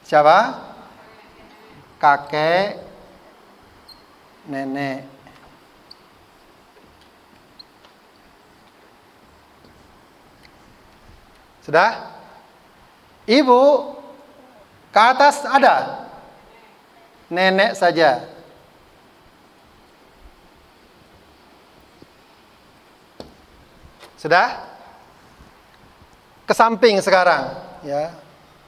Siapa? Kakek, nenek. Sudah? Ibu ke atas ada? Nenek saja. Sudah? Ke samping sekarang, ya.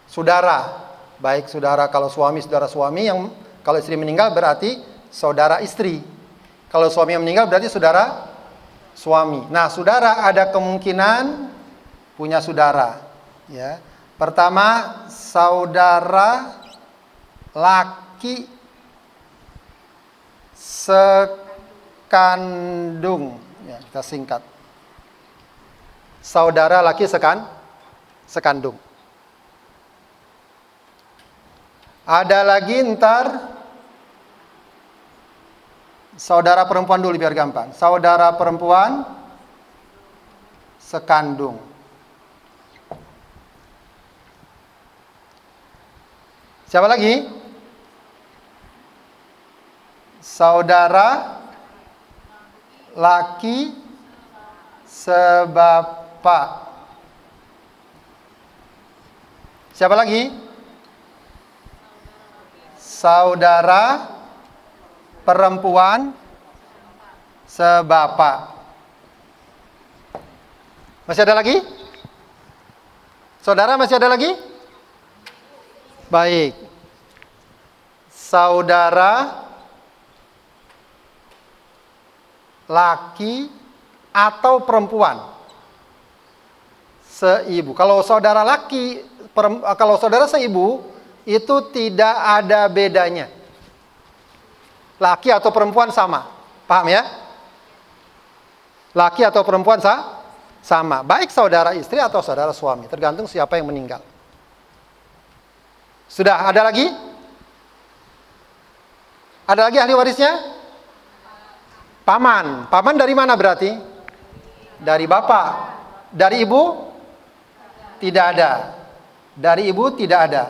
Saudara, baik saudara kalau suami, saudara suami, yang kalau istri meninggal berarti saudara istri. Kalau suami yang meninggal berarti saudara suami. Nah, saudara ada kemungkinan punya saudara, ya. Pertama, saudara laki sekandung, ya, kita singkat. Saudara laki sekandung. Ada lagi ntar saudara perempuan dulu biar gampang. Saudara perempuan sekandung. Siapa lagi? Saudara laki sebapak. Siapa lagi? Saudara perempuan sebapak. Masih ada lagi? Saudara masih ada lagi? Baik. Saudara laki atau perempuan seibu. Kalau saudara laki, kalau saudara seibu, itu tidak ada bedanya. Laki atau perempuan sama. Paham ya? Laki atau perempuan sama. Baik saudara istri atau saudara suami. Tergantung siapa yang meninggal. Sudah, ada lagi? Ada lagi ahli warisnya? Paman. Paman dari mana berarti? Dari bapak. Dari ibu? Tidak ada. Dari ibu tidak ada.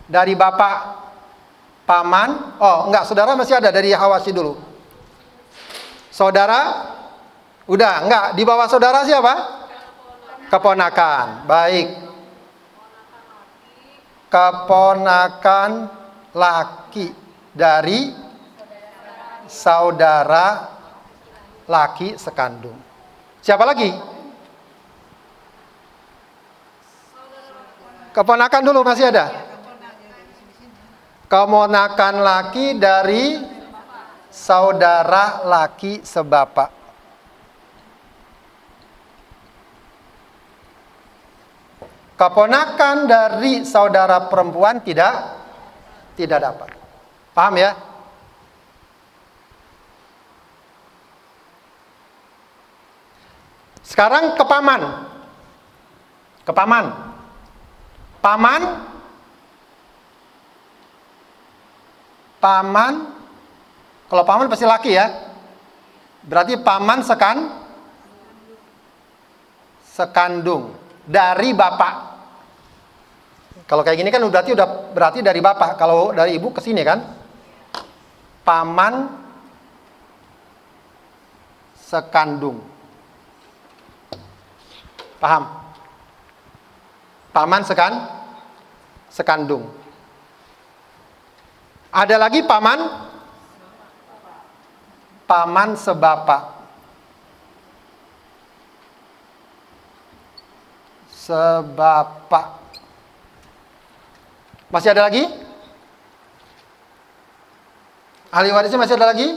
Dari bapak, paman. Oh, enggak, saudara masih ada dari Hawasi dulu. Saudara? Udah, enggak. Di bawah saudara siapa? Keponakan. Baik. Keponakan laki dari saudara laki sekandung. Siapa lagi? Keponakan dulu masih ada? Keponakan laki dari saudara laki sebapak. Keponakan dari saudara perempuan tidak dapat. Paham ya? Sekarang ke paman. Ke paman. Paman. Paman. Kalau paman pasti laki ya. Berarti paman sekandung dari bapak. Kalau kayak gini kan berarti dari bapak. Kalau dari ibu ke sini kan. Paman sekandung. Paham? Paman sekandung. Ada lagi paman sebapak. Sebapak. Masih ada lagi? Ahli warisnya masih ada lagi?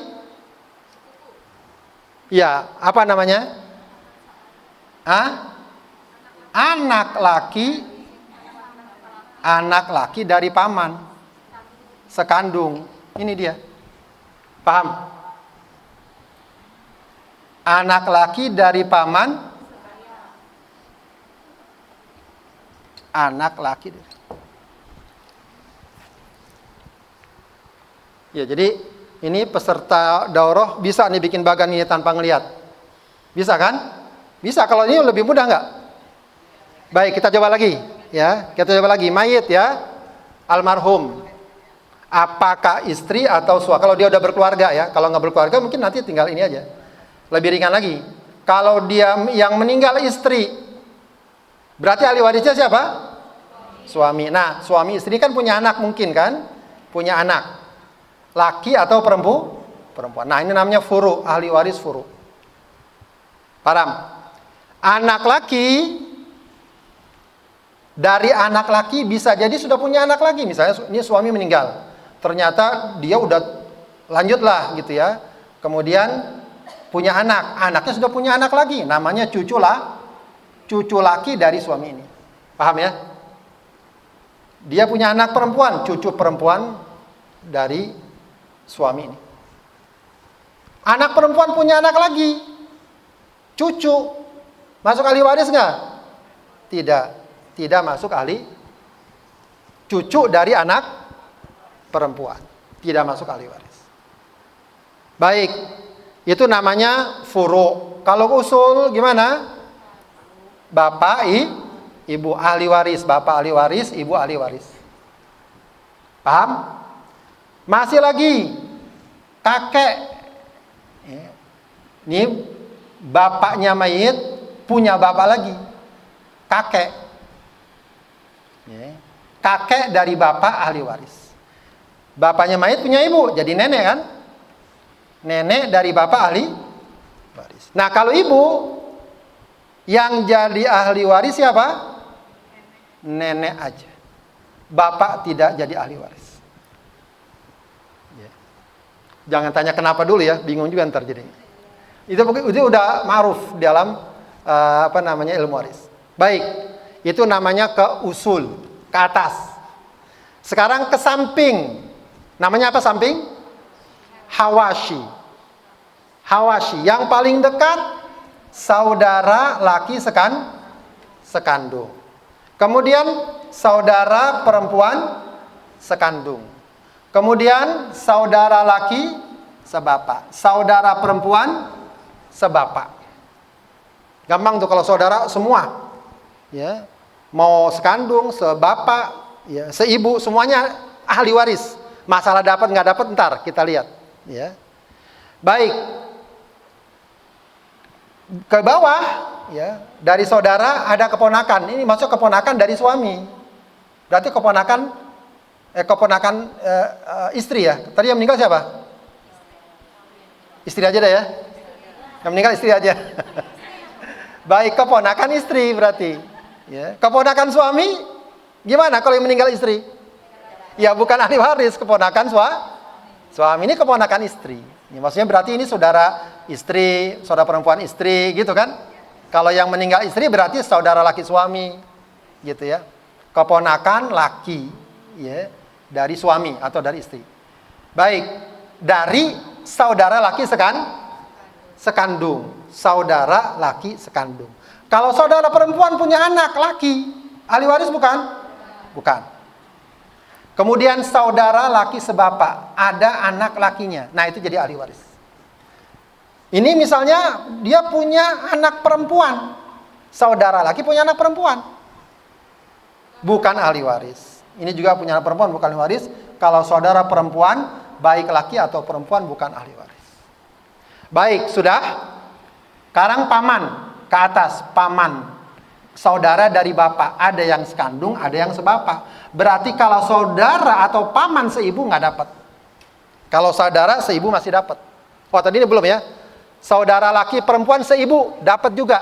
Ya, apa namanya? Anak laki dari paman sekandung. Ini dia. Paham? Anak laki dari paman, anak laki. Ya, jadi ini peserta daurah bisa nih bikin bagan ini tanpa ngelihat. Bisa kan? Bisa. Kalau ini lebih mudah nggak? Baik, kita coba lagi, ya. Kita coba lagi. Mayit ya. almarhum. Apakah istri atau suami? Kalau dia udah berkeluarga ya. Kalau nggak berkeluarga mungkin nanti tinggal ini aja. Lebih ringan lagi. Kalau dia yang meninggal istri, berarti ahli warisnya siapa? Suami. Nah, suami istri kan punya anak mungkin kan? Punya anak. Laki atau perempuan. Nah, ini namanya furu, ahli waris furu. Paham? Anak laki, dari anak laki bisa jadi sudah punya anak lagi. Misalnya ini suami meninggal. Ternyata dia udah lanjutlah gitu ya. Kemudian punya anak. Anaknya sudah punya anak lagi. Namanya cucu laki dari suami ini. Paham ya? Dia punya anak perempuan. Cucu perempuan dari suami ini. Anak perempuan punya anak lagi. Cucu. Masuk ahli waris nggak? Tidak. Tidak masuk ahli. Cucu dari anak perempuan. Tidak masuk ahli waris. Baik. Itu namanya furu. Kalau usul gimana? Bapak, ibu ahli waris. Bapak ahli waris, ibu ahli waris. Paham? Masih lagi. Kakek. Ini bapaknya mayit punya bapak lagi. Kakek. Kakek dari bapak ahli waris. Bapaknya mayit punya ibu, jadi nenek kan? Nenek dari bapak ahli waris. Nah, kalau ibu yang jadi ahli waris siapa? Nenek aja. Bapak tidak jadi ahli waris. Jangan tanya kenapa dulu ya, bingung juga ntar jadinya. Itu udah ma'ruf dalam ilmu waris. Baik, itu namanya ke usul, ke atas. Sekarang ke samping. Namanya apa samping? Hawashi. Hawashi, yang paling dekat saudara laki sekandung. Kemudian saudara perempuan sekandung. Kemudian saudara laki sebapak. Saudara perempuan sebapak. Gampang tuh kalau saudara semua. Ya. Mau sekandung, sebapak, ya, seibu, semuanya ahli waris. Masalah dapat nggak dapat ntar kita lihat. Ya. Baik. Ke bawah, ya, dari saudara ada keponakan. Ini masuk keponakan dari suami. Berarti keponakan istri ya. Tadi yang meninggal siapa? Istri aja dah ya. Yang meninggal istri aja. Baik, keponakan istri berarti. Ya. Keponakan suami gimana kalau yang meninggal istri? Ya bukan ahli waris, keponakan suami. Ini keponakan istri. Ini maksudnya berarti ini saudara istri, saudara perempuan istri, gitu kan? Kalau yang meninggal istri berarti saudara laki suami, gitu ya. Keponakan laki, ya, dari suami atau dari istri. Baik, dari saudara laki sekandung, saudara laki sekandung. Kalau saudara perempuan punya anak laki, ahli waris bukan? Bukan. Kemudian saudara laki sebapak, ada anak lakinya. Nah, itu jadi ahli waris. Ini misalnya dia punya anak perempuan. Saudara laki punya anak perempuan. Bukan ahli waris. Ini juga punya anak perempuan, bukan ahli waris. Kalau saudara perempuan, baik laki atau perempuan, bukan ahli waris. Baik, sudah. Sekarang paman, ke atas, paman. Saudara dari bapak, ada yang sekandung, ada yang sebapak. Berarti kalau saudara atau paman seibu nggak dapat. Kalau saudara seibu masih dapat. Oh, tadi ini belum ya. Saudara laki perempuan seibu dapat juga.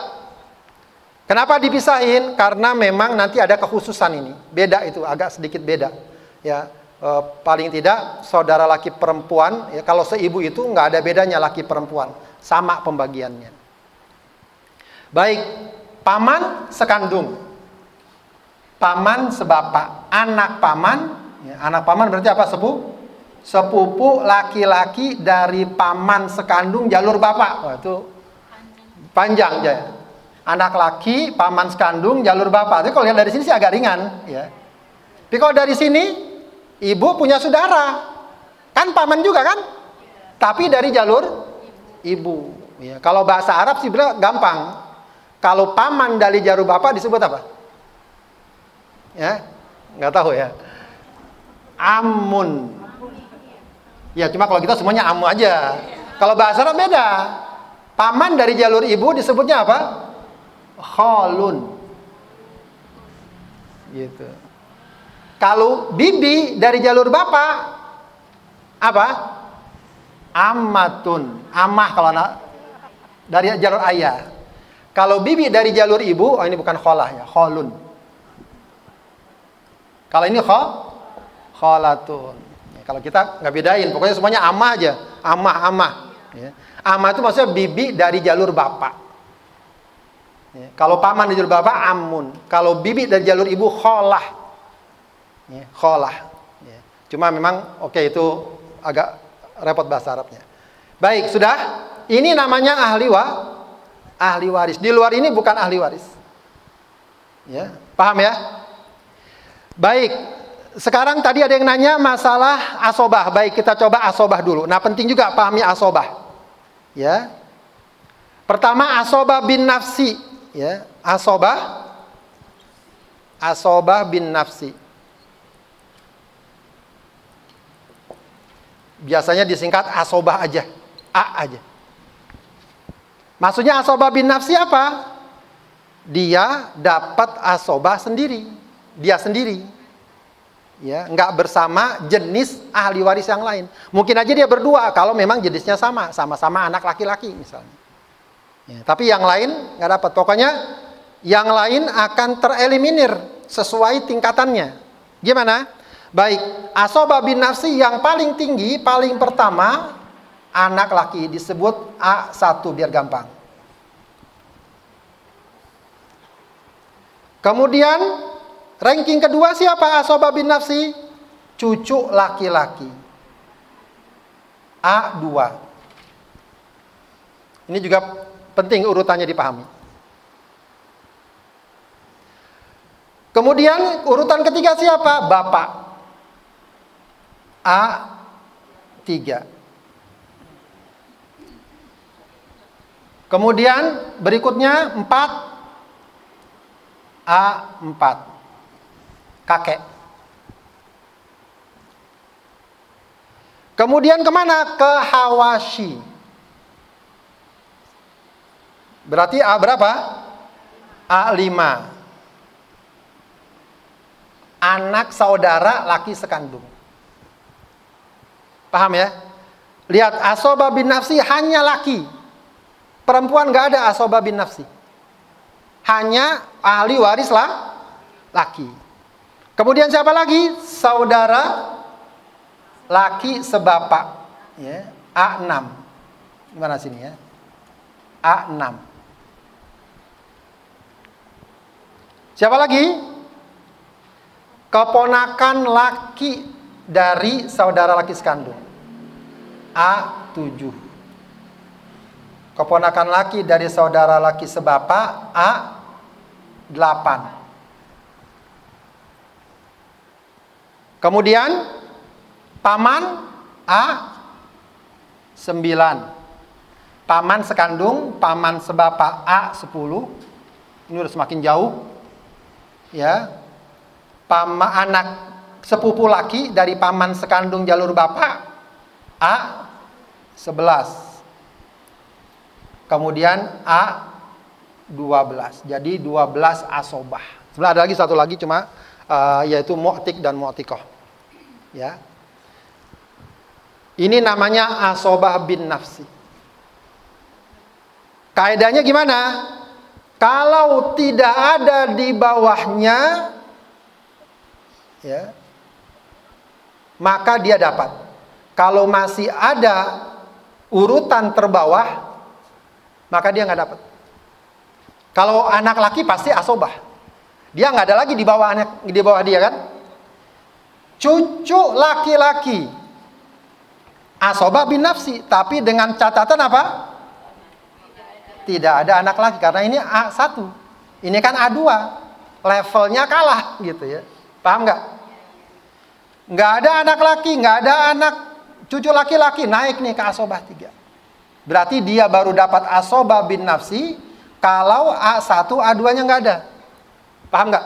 Kenapa dipisahin? Karena memang nanti ada kekhususan ini. Beda itu, agak sedikit beda. Ya, paling tidak saudara laki perempuan, ya, kalau seibu itu nggak ada bedanya laki perempuan, sama pembagiannya. Baik. Paman sekandung, paman sebapak, anak paman, ya, anak paman berarti apa? Sepupu laki-laki dari paman sekandung jalur bapak. Wah, itu panjang ya. Anak laki, paman sekandung jalur bapak. Tapi kalau lihat dari sini sih agak ringan, ya. Tapi kalau dari sini, ibu punya saudara, kan paman juga kan? Tapi dari jalur ibu. Ya. Kalau bahasa Arab sih bilang gampang. Kalau paman dari jalur bapak disebut apa? Ya, nggak tahu ya. Amun. Ya, cuma kalau kita semuanya amu aja. Kalau bahasa Arab beda. Paman dari jalur ibu disebutnya apa? Khalun. Gitu. Kalau bibi dari jalur bapak apa? Ammatun. Amah kalau dari jalur ayah. Kalau bibi dari jalur ibu, oh ini bukan kholah ya, kholun. Kalau ini kholatun. Ya, kalau kita nggak bedain, pokoknya semuanya amah aja, amah. Ya. Amah itu maksudnya bibi dari jalur bapak. Ya. Kalau paman dari jalur bapak, amun. Kalau bibi dari jalur ibu, kholah. Ya, kholah. Ya. Cuma memang itu agak repot bahasa Arabnya. Baik, sudah. Ini namanya ahli waris. Di luar ini bukan ahli waris. Ya, paham ya? Baik, sekarang tadi ada yang nanya masalah asobah. Baik, kita coba asobah dulu. Nah, penting juga pahami asobah. Ya. Pertama, asobah bin nafsi. Ya, asobah bin nafsi. Biasanya disingkat asobah aja. A aja. Maksudnya asobah bin nafsi apa? Dia dapat asobah sendiri. Dia sendiri, ya, nggak bersama jenis ahli waris yang lain. Mungkin aja dia berdua kalau memang jenisnya sama-sama anak laki-laki misalnya. Ya, tapi yang lain nggak dapat. Pokoknya yang lain akan tereliminir sesuai tingkatannya. Gimana? Baik, asobah bin nafsi yang paling tinggi, paling pertama anak laki disebut A1 biar gampang. Kemudian ranking kedua siapa asobah bin nafsi? Cucu laki-laki. A2. Ini juga penting urutannya dipahami. Kemudian urutan ketiga siapa? Bapak. A3. Kemudian berikutnya 4. A4. Kakek. Kemudian kemana? Ke Hawashi. Berarti A berapa? A5. Anak saudara laki sekandung. Paham ya? Lihat, asobah bin nafsi hanya laki. Perempuan nggak ada asobah bin nafsi. Hanya ahli waris lah laki. Kemudian siapa lagi? Saudara laki sebapak. Ya, A6. Gimana sini ya? A6. Siapa lagi? Keponakan laki dari saudara laki sekandung. A7. Keponakan laki dari saudara laki sebapak. A8. Kemudian paman A9. Paman sekandung, paman sebapak A10. Ini udah semakin jauh. Ya. Anak sepupu laki dari paman sekandung jalur bapak A11. Kemudian A12. Jadi 12 asobah. Sebenarnya ada lagi satu lagi cuma yaitu mu'tik dan mu'tikoh. Ya. Ini namanya asobah bin nafsi. Kaidahnya gimana? Kalau tidak ada di bawahnya, ya, maka dia dapat. Kalau masih ada urutan terbawah, maka dia nggak dapat. Kalau anak laki pasti asobah. Dia nggak ada lagi di bawah dia kan? Cucu laki-laki asobah bin nafsi, tapi dengan catatan apa? Tidak ada anak laki, karena ini A1. Ini kan A2. Levelnya kalah gitu ya. Paham nggak? Nggak ada anak laki, nggak ada anak cucu laki-laki, naik nih ke asobah 3. Berarti dia baru dapat asobah bin nafsi kalau A1, A2-nya nggak ada. Paham nggak?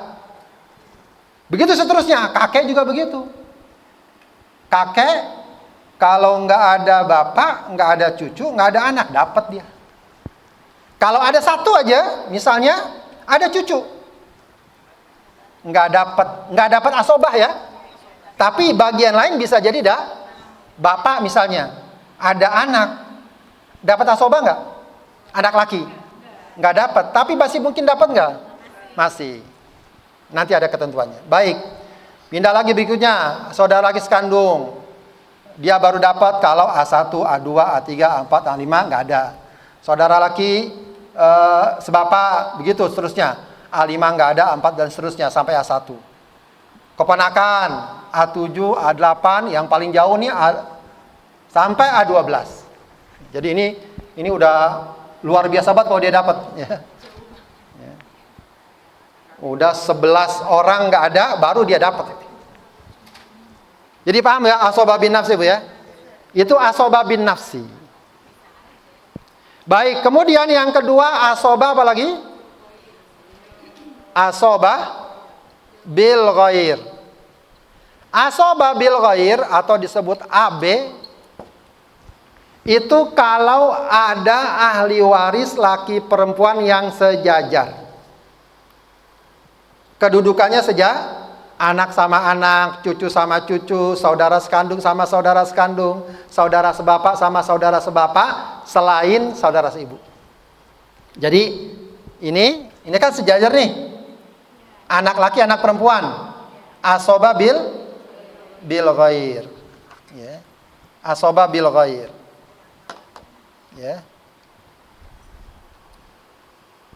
Begitu seterusnya, kakek juga begitu. kakek, kalau nggak ada bapak, nggak ada cucu, nggak ada anak, dapat dia. Kalau ada satu aja, misalnya ada cucu, nggak dapat asobah ya. Tapi bagian lain bisa jadi bapak misalnya, ada anak, dapat asobah nggak? Anak laki, nggak dapat. Tapi masih mungkin dapat nggak? Masih. Nanti ada ketentuannya. Baik, pindah lagi berikutnya, saudara laki sekandung. Dia baru dapat kalau A1, A2, A3, A4, A5 nggak ada. Saudara laki sebapak, begitu seterusnya. A5 nggak ada, A4 dan seterusnya sampai A1. Keponakan A7, A8, yang paling jauh nih sampai A12. Jadi ini udah luar biasa banget kalau dia dapat. Ya. Udah 11 orang nggak ada, baru dia dapat. Jadi paham ya asobah bin nafsi, Bu ya? Itu asobah bin nafsi. Baik, kemudian yang kedua asobah apa lagi? Asobah bil ghair. Asobah bil ghair atau disebut AB itu kalau ada ahli waris laki perempuan yang sejajar. Kedudukannya anak sama anak, cucu sama cucu, saudara sekandung sama saudara sekandung, saudara sebapak sama saudara sebapak, selain saudara seibu. Jadi ini kan sejajar nih. Anak laki, anak perempuan. Asobah bil ghair. Ya. Asobah bil ghair. Ya.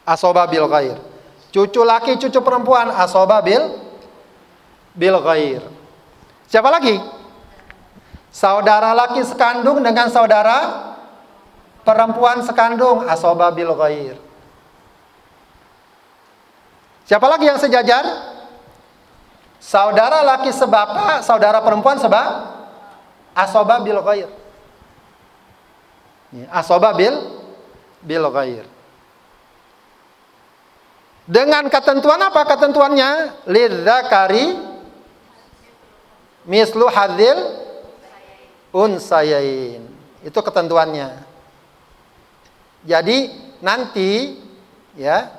Asobah bil ghair. Cucu laki, cucu perempuan, asobah bil ghair. Siapa lagi? Saudara laki sekandung dengan saudara perempuan sekandung, asobah bil ghair. Siapa lagi yang sejajar? Saudara laki sebapak, saudara perempuan asobah bil ghair. Asobah bil ghair. Dengan ketentuan apa ketentuannya? Lidzakari mislu hadzil unsayain. Itu ketentuannya. Jadi nanti ya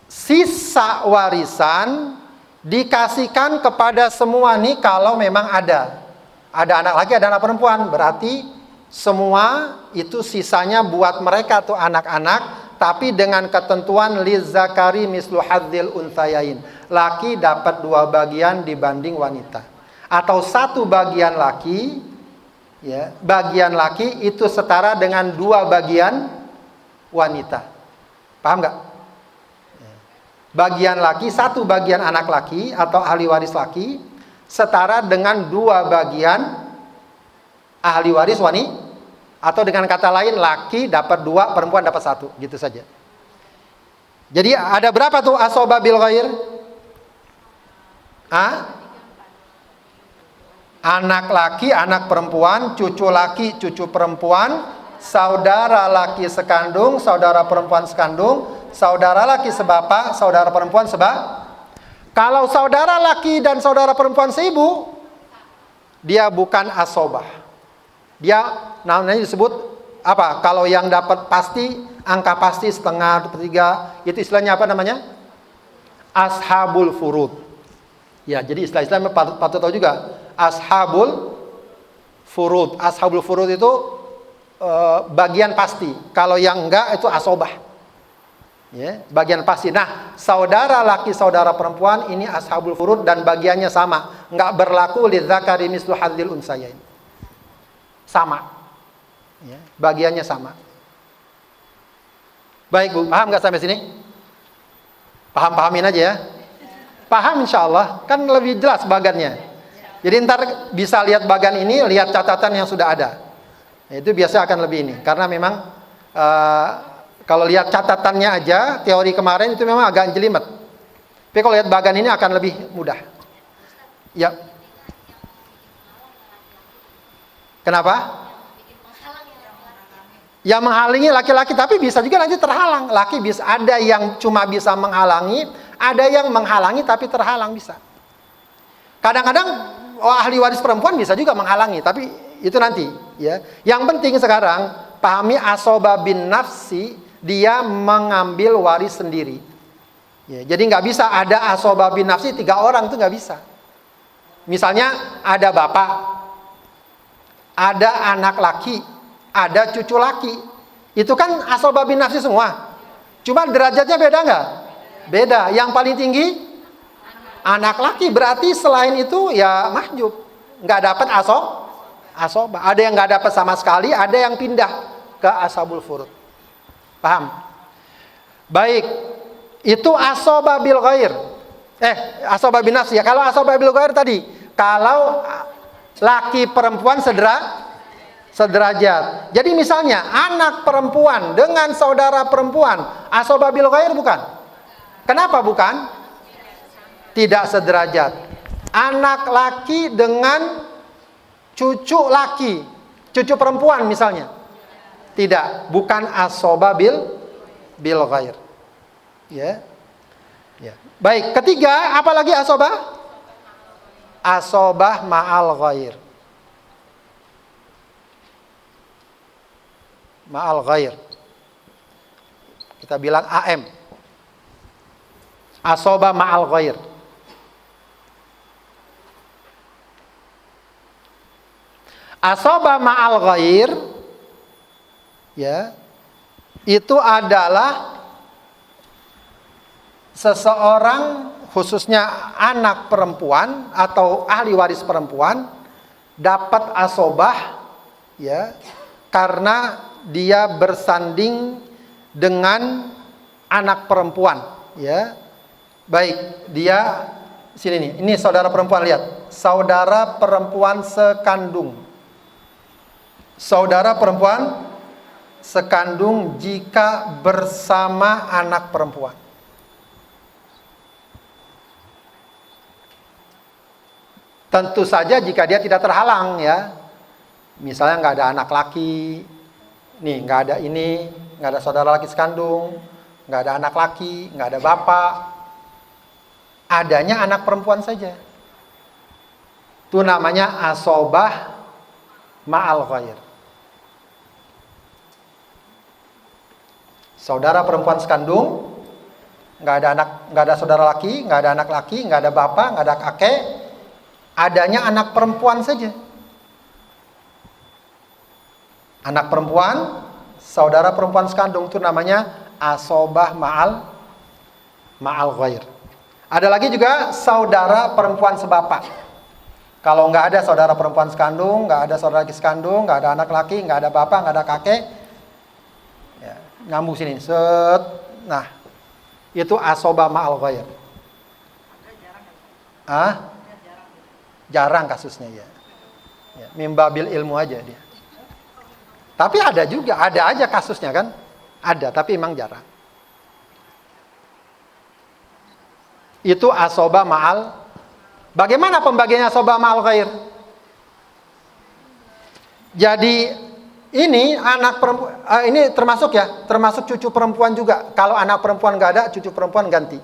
sisa warisan dikasihkan kepada semua nih kalau memang ada. Ada anak laki, ada anak perempuan. Berarti semua itu sisanya buat mereka tuh anak-anak. Tapi dengan ketentuan lizzakari mislu hadzil unsayain. Laki dapat 2 bagian dibanding wanita. Atau 1 bagian laki, ya, bagian laki itu setara dengan 2 bagian wanita. Paham nggak? Bagian laki, 1 bagian anak laki atau ahli waris laki setara dengan 2 bagian ahli waris wanita. Atau dengan kata lain, laki dapat 2, perempuan dapat 1, gitu saja. Jadi ada berapa tuh asobah bil ghair? Anak laki, anak perempuan, cucu laki, cucu perempuan, saudara laki sekandung, saudara perempuan sekandung, saudara laki sebapak, saudara perempuan Kalau saudara laki dan saudara perempuan seibu, dia bukan asobah. Dia namanya disebut apa? Kalau yang dapat pasti, angka pasti setengah, 1/3, itu istilahnya apa namanya? Ashabul furud. Ya, jadi istilah-istilah patut tahu juga. Ashabul furud. Ashabul furud itu bagian pasti. Kalau yang enggak itu asobah. Ya, bagian pasti. Nah, saudara laki, saudara perempuan ini ashabul furud dan bagiannya sama. Enggak berlaku lidzakari mislu hadzil unsayain. Sama. Ya, bagiannya sama. Baik Bu, paham nggak sampai sini? Pahamin aja ya. Paham insya Allah, kan lebih jelas bagannya. Jadi ntar bisa lihat bagan ini, lihat catatan yang sudah ada. Itu biasa akan lebih ini, karena memang kalau lihat catatannya aja, teori kemarin itu memang agak jelimet. Tapi kalau lihat bagan ini akan lebih mudah. Ya. Kenapa? Yang menghalangi laki-laki, tapi bisa juga nanti terhalang. Laki bisa, ada yang cuma bisa menghalangi, ada yang menghalangi tapi terhalang bisa. Kadang-kadang ahli waris perempuan bisa juga menghalangi, tapi itu nanti ya. Yang penting sekarang pahami asoba bin nafsi, dia mengambil waris sendiri. Ya, jadi nggak bisa ada asoba bin nafsi 3 orang, itu nggak bisa. Misalnya ada bapak, ada anak laki, ada cucu laki, itu kan asoba bin nafsi semua. Cuma derajatnya beda nggak? Beda. Yang paling tinggi anak laki, berarti selain itu ya mahjub, nggak dapat asoba. Ada yang nggak dapat sama sekali, ada yang pindah ke ashabul furud. Paham? Baik, itu asoba bil ghair. Asoba bin nafsi ya. Kalau asoba bil ghair tadi, kalau laki perempuan sederajat. Jadi misalnya anak perempuan dengan saudara perempuan, asoba bil ghair bukan? Kenapa bukan? Tidak sederajat. Anak laki dengan cucu laki, cucu perempuan misalnya. Tidak, bukan asoba bil ghair. Ya. Ya. Baik, ketiga, apalagi asobah? Asobah ma'al ghair. Ma'al ghair. Kita bilang AM. Asobah ma'al ghair. Asobah ma'al ghair, ya, itu adalah seseorang, khususnya anak perempuan atau ahli waris perempuan, dapat asobah, ya, karena dia bersanding dengan anak perempuan, ya. Baik, dia sini nih, ini saudara perempuan, lihat, saudara perempuan sekandung. Saudara perempuan sekandung jika bersama anak perempuan. Tentu saja jika dia tidak terhalang, ya. Misalnya nggak ada anak laki, nih nggak ada ini, nggak ada saudara laki sekandung, nggak ada anak laki, nggak ada bapak, adanya anak perempuan saja. Itu namanya asobah ma'al ghair. Saudara perempuan sekandung, nggak ada anak, nggak ada saudara laki, nggak ada anak laki, nggak ada bapak, nggak ada kakek, adanya anak perempuan saja. Anak perempuan, saudara perempuan sekandung, itu namanya asobah ma'al ghair. Ada lagi juga saudara perempuan sebapak. Kalau nggak ada saudara perempuan sekandung, nggak ada saudara laki sekandung, nggak ada anak laki, nggak ada bapak, nggak ada kakek, ya, nyambung sini, set. Nah, itu asobah ma'al ghair. Jarang kasusnya, ya. Ya, mimbabil ilmu aja dia. Tapi ada juga, ada aja kasusnya kan. Ada, tapi emang jarang. Itu asobah ma'al. Bagaimana pembagiannya asobah ma'al ghair? Jadi ini anak perempuan, ini termasuk ya, termasuk cucu perempuan juga. Kalau anak perempuan nggak ada, cucu perempuan ganti.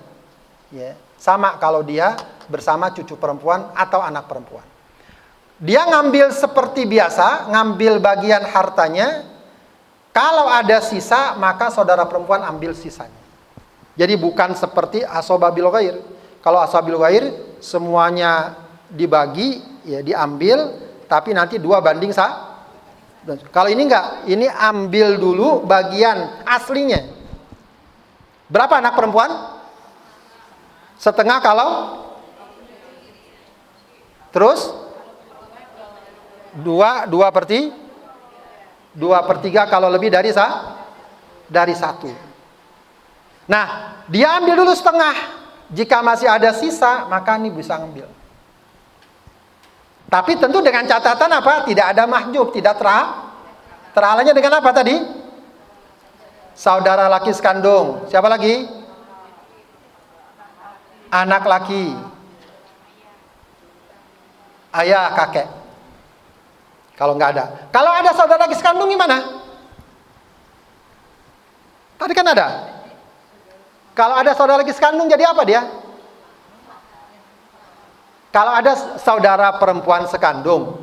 Ya, sama kalau dia bersama cucu perempuan atau anak perempuan. Dia ngambil seperti biasa, ngambil bagian hartanya. Kalau ada sisa, maka saudara perempuan ambil sisanya. Jadi bukan seperti asobah bil ghair. Kalau asobah bil ghair semuanya dibagi, ya diambil, tapi nanti 2:1. Kalau ini enggak, ini ambil dulu bagian aslinya. Berapa anak perempuan? Setengah kalau? Terus? 2/3 kalau lebih dari 1. Nah, dia ambil dulu setengah. Jika masih ada sisa, maka ini bisa ambil. Tapi tentu dengan catatan apa? Tidak ada mahjub, tidak terhalangnya dengan apa tadi? Saudara laki sekandung. Siapa lagi? Anak laki. Ayah, kakek. Kalau nggak ada. Kalau ada saudara laki sekandung gimana? Tadi kan ada. Kalau ada saudara laki sekandung jadi apa dia? Kalau ada saudara perempuan sekandung,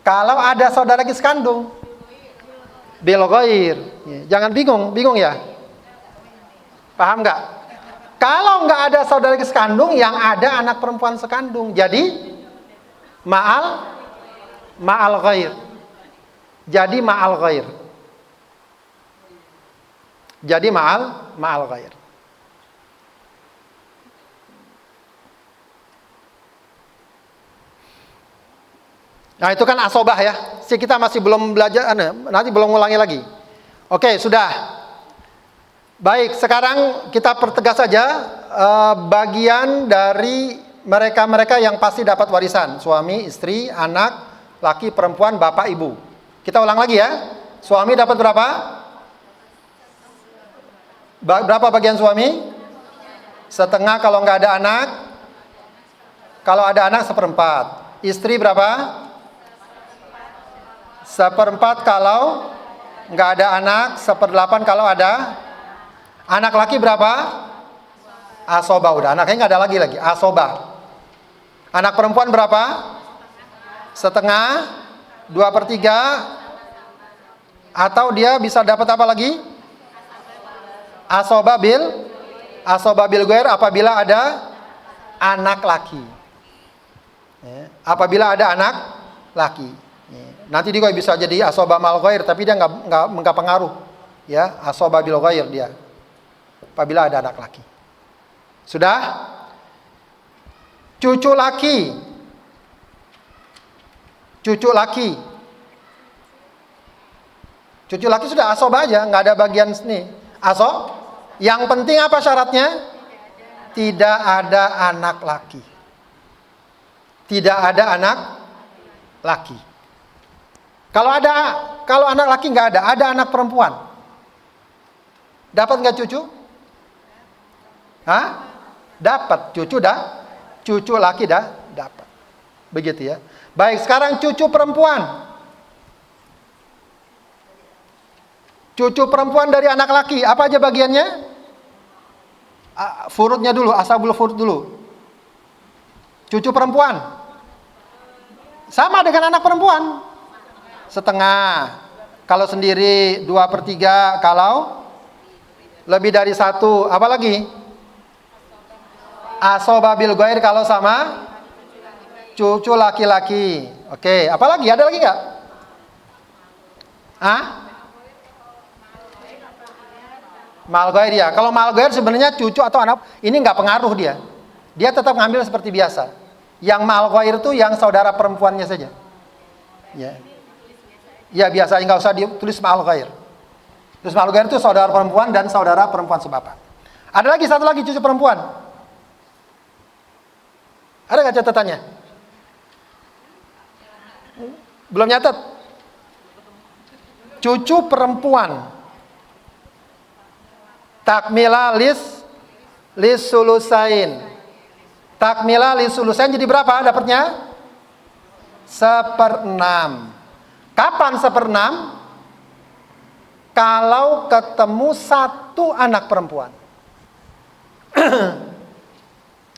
kalau ada saudara lagi sekandung, bil ghair. Jangan bingung ya. Paham nggak? Kalau nggak ada saudara lagi sekandung, yang ada anak perempuan sekandung. Jadi ma'al ghair. Jadi ma'al ghair. Jadi ma'al ghair. Nah, itu kan asobah ya. Kita masih belum belajar, nanti belum ulangi lagi. Oke, sudah. Baik, sekarang kita pertegas saja bagian dari mereka-mereka yang pasti dapat warisan. Suami, istri, anak, laki, perempuan, bapak, ibu. Kita ulang lagi ya. Suami dapat berapa? Berapa bagian suami? Setengah kalau nggak ada anak. Kalau ada anak, seperempat. Istri berapa? Seperempat kalau nggak ada anak, 1/8 kalau ada anak. Laki berapa? Asobah, udah anaknya nggak ada lagi asobah. Anak perempuan berapa? Setengah, 2/3, atau dia bisa dapat apa lagi? Asobah bil ghair apabila ada anak laki. Apabila ada anak laki. Nanti dia bisa jadi asobah mal ghair, tapi dia nggak pengaruh, ya, asobah bil ghair dia. Apabila ada anak laki. Sudah? Cucu laki. Cucu laki sudah asobah aja, nggak ada bagian sini. Yang penting apa syaratnya? Tidak ada anak laki. Tidak ada anak laki. Kalau anak laki nggak ada anak perempuan. Dapat nggak cucu? Hah? Dapat cucu laki dapat. Begitu ya. Baik, sekarang cucu perempuan. Cucu perempuan dari anak laki, apa aja bagiannya? Furudnya dulu, ashabul furud dulu. Cucu perempuan. Sama dengan anak perempuan. Setengah. Kalau sendiri 2/3, kalau lebih dari 1, apa lagi? Asobah bil ghair kalau sama cucu laki-laki. Oke, apa lagi? Ada lagi nggak? Mal ghair ya. Kalau mal ghair sebenarnya cucu atau anak ini nggak pengaruh dia. Dia tetap ngambil seperti biasa. Yang mal ghair itu yang saudara perempuannya saja. Ya. Ya biasanya nggak usah ditulis mal ghair. Terus mal ghair itu saudara perempuan dan saudara perempuan sebapak. Ada lagi satu lagi cucu perempuan. Ada nggak catatannya? Belum nyatet. Cucu perempuan. Takmila lis sulusain. Takmila lis sulusain jadi berapa dapatnya? 1/6. Kapan 1/6? Kalau ketemu 1 anak perempuan.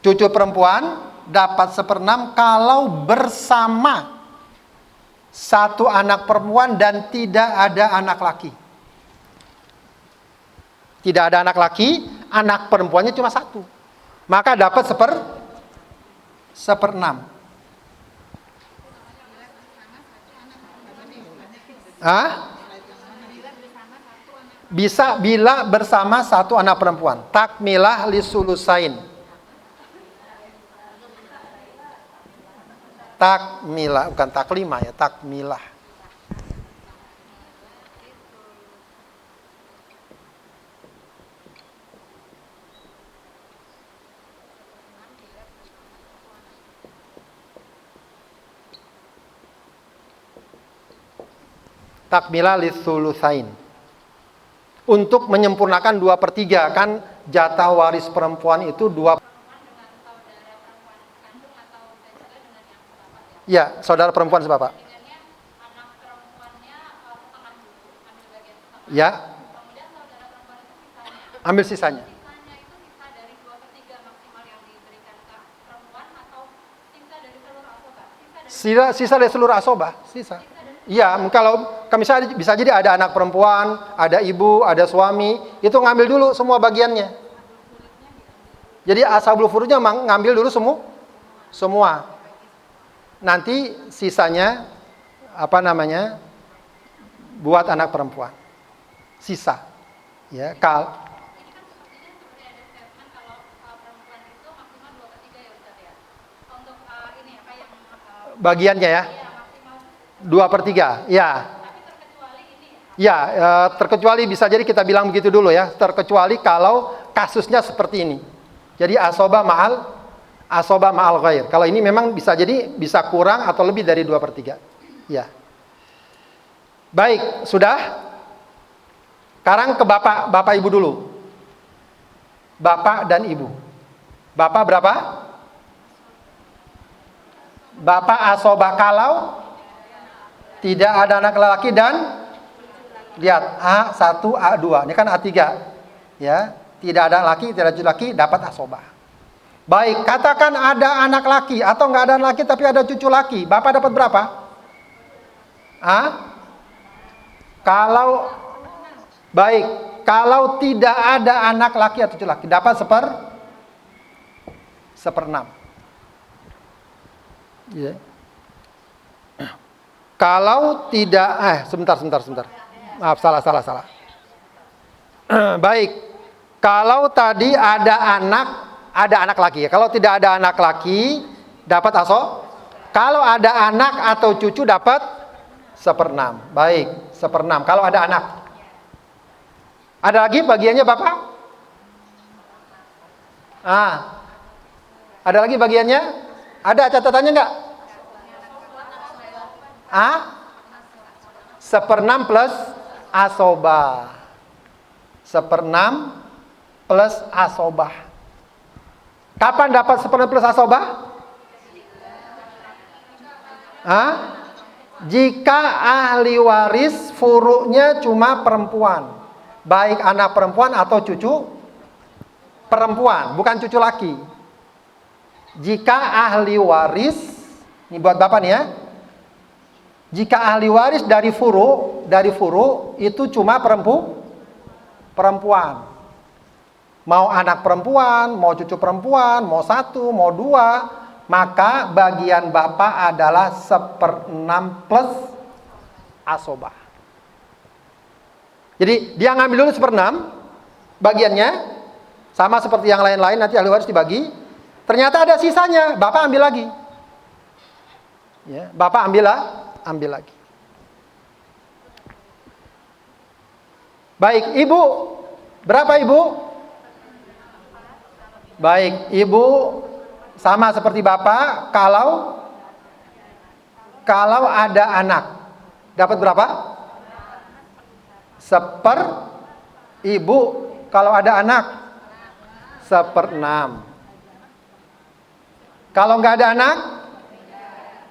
Cucu perempuan dapat 1/6 kalau bersama 1 anak perempuan dan tidak ada anak laki. Tidak ada anak laki, anak perempuannya cuma 1. Maka dapat 1/6. Bisa bila bersama 1 anak perempuan. Takmilah lisulusain. Takmilah, bukan taklimah ya, takmilah. Takmilah lisulusain. Untuk menyempurnakan 2/3, kan jatah waris perempuan itu 2. Ya, saudara perempuan sebapak. Ya. Ambil sisanya. Sisa dari seluruh asobah, sisa. Iya, kalau misalnya bisa jadi ada anak perempuan, ada ibu, ada suami, itu ngambil dulu semua bagiannya. Jadi ashabul furudnya ngambil dulu semua. Nanti sisanya buat anak perempuan. Sisa. Ya, bagiannya ya. 2/3, ya. Ya, terkecuali bisa jadi kita bilang begitu dulu ya. Terkecuali kalau kasusnya seperti ini. Jadi asoba ma'al ghair. Kalau ini memang bisa jadi bisa kurang atau lebih dari 2/3. Ya. Baik, sudah. Sekarang ke bapak ibu dulu. Bapak dan ibu. Bapak berapa? Bapak asoba kalau tidak ada anak lelaki dan lihat A1, A2. Ini kan A3. Ya, tidak ada laki, tidak ada laki dapat asoba. Baik, katakan ada anak laki atau enggak ada anak laki tapi ada cucu laki. Bapak dapat berapa? Kalau tidak ada anak laki atau cucu laki dapat 1/6. Ya. Kalau tidak, sebentar. Maaf, salah. Baik. Kalau tadi ada anak laki ya. Kalau tidak ada anak laki dapat Kalau ada anak atau cucu dapat 1/6. Baik, 1/6. Kalau ada anak. Ada lagi bagiannya Bapak? Ada lagi bagiannya? Ada catatannya enggak? 1/6 plus asobah. 1/6 plus asobah. Kapan dapat 1/6 plus asobah? Jika ahli waris furu'nya cuma perempuan. Baik anak perempuan atau cucu perempuan, bukan cucu laki. Jika ahli waris, ini buat Bapak nih ya. Jika ahli waris dari furu itu cuma perempuan. Mau anak perempuan, mau cucu perempuan, mau 1, mau 2, maka bagian Bapak adalah 1/6 plus asobah. Jadi dia ngambil dulu 1/6 bagiannya, sama seperti yang lain-lain, nanti ahli waris dibagi. Ternyata ada sisanya, Bapak ambil lagi. Ya, Bapak ambil lagi. Baik, Ibu. Berapa Ibu? Baik, Ibu sama seperti Bapak, kalau ada anak dapat berapa? Ibu kalau ada anak 1/6. Kalau nggak ada anak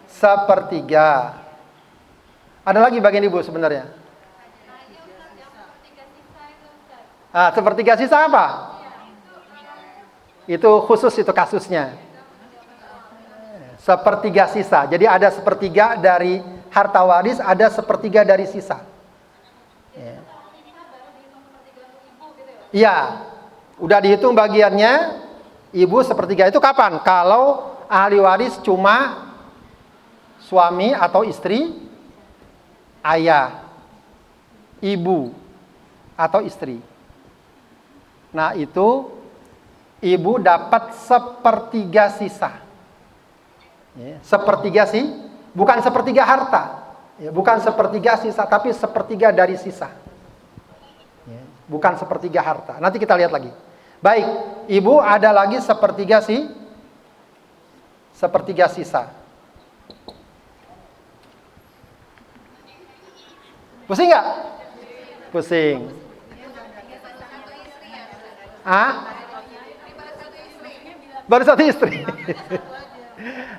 1/3. Ada lagi bagian Ibu sebenarnya. 1/3 sisa apa? Itu khusus, itu kasusnya. 1/3 sisa. Jadi ada 1/3 dari harta waris, ada 1/3 dari sisa. Iya. Udah dihitung bagiannya. Ibu 1/3 itu kapan? Kalau ahli waris cuma suami atau istri, ayah, ibu, atau istri. Nah itu ibu dapat 1/3 sisa. 1/3 sih, bukan 1/3 harta. Bukan 1/3 sisa, tapi 1/3 dari sisa. Bukan 1/3 harta. Nanti kita lihat lagi. Baik, ibu ada lagi 1/3 sih, 1/3 sisa. Pusing nggak? Pusing. Baru 1 istri.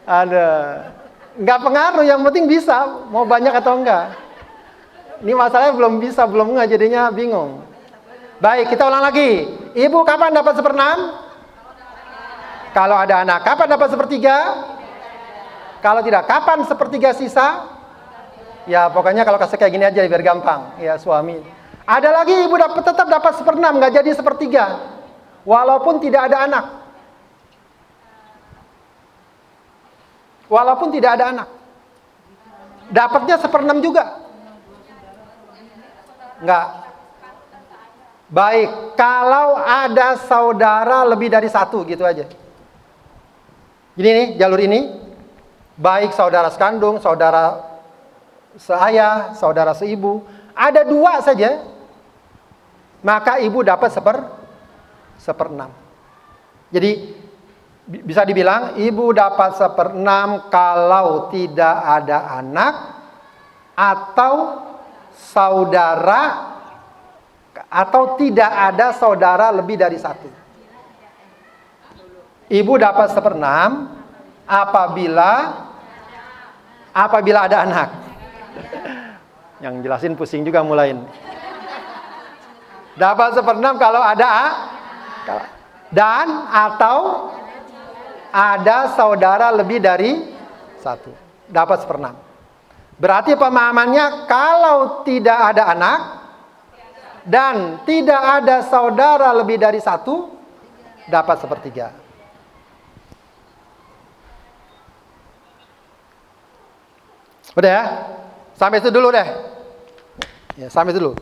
Ada. Nggak pengaruh, yang penting bisa. Mau banyak atau enggak. Ini masalahnya belum enggak, jadinya bingung. Baik, kita ulang lagi. Ibu kapan dapat 1/6? Kalau ada anak. Kapan dapat 1/3? Kalau tidak, kapan sepertiga sisa? Ya pokoknya kalau kasih kayak gini aja biar gampang. Ya suami. Ada lagi ibu tetap dapat 1/6, nggak jadi sepertiga. Walaupun tidak ada anak. Walaupun tidak ada anak. Dapatnya 1/6 juga. Enggak. Baik, kalau ada saudara lebih dari satu, gitu aja. Jadi nih, jalur ini, baik saudara sekandung, saudara seayah, saudara seibu, ada 2 saja, maka ibu dapat 1/6. Jadi, bisa dibilang, ibu dapat 1/6 kalau tidak ada anak, atau saudara, atau tidak ada saudara lebih dari 1. Ibu dapat 1/6 apabila ada anak. Yang jelasin pusing juga mulain. Dapat 1/6 kalau ada dan atau ada saudara lebih dari 1. Dapat 1/6. Berarti pemahamannya kalau tidak ada anak dan tidak ada saudara lebih dari 1, dapat 1/3. Udah ya? Sampai itu dulu deh. Ya, sampai itu dulu.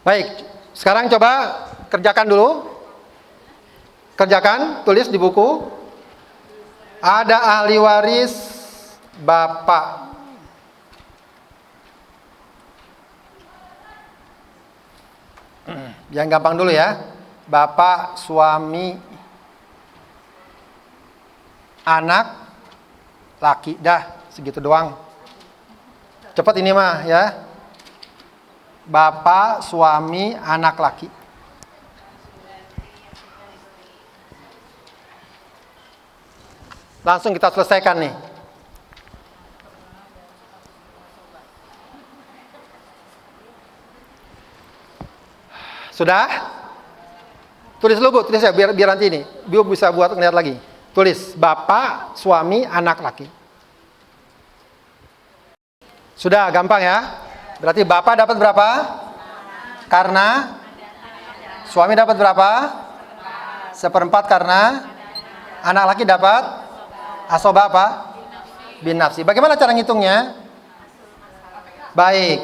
Baik, sekarang coba kerjakan dulu. Kerjakan, tulis di buku. Ada ahli waris bapak. Yang gampang dulu ya. Bapak, suami, anak, laki. Dah, segitu doang. Cepat ini mah ya. Bapak, suami, anak, laki. Langsung kita selesaikan nih. Sudah? Tulis dulu Bu, tulis ya biar nanti ini. Biar bisa buat ngeliat lagi. Tulis bapak, suami, anak, laki. Sudah, gampang ya. Berarti bapak dapat berapa? Karena suami dapat berapa? 1/4 karena anak laki dapat asoba apa? Bin nafsi. Bagaimana cara ngitungnya? Baik.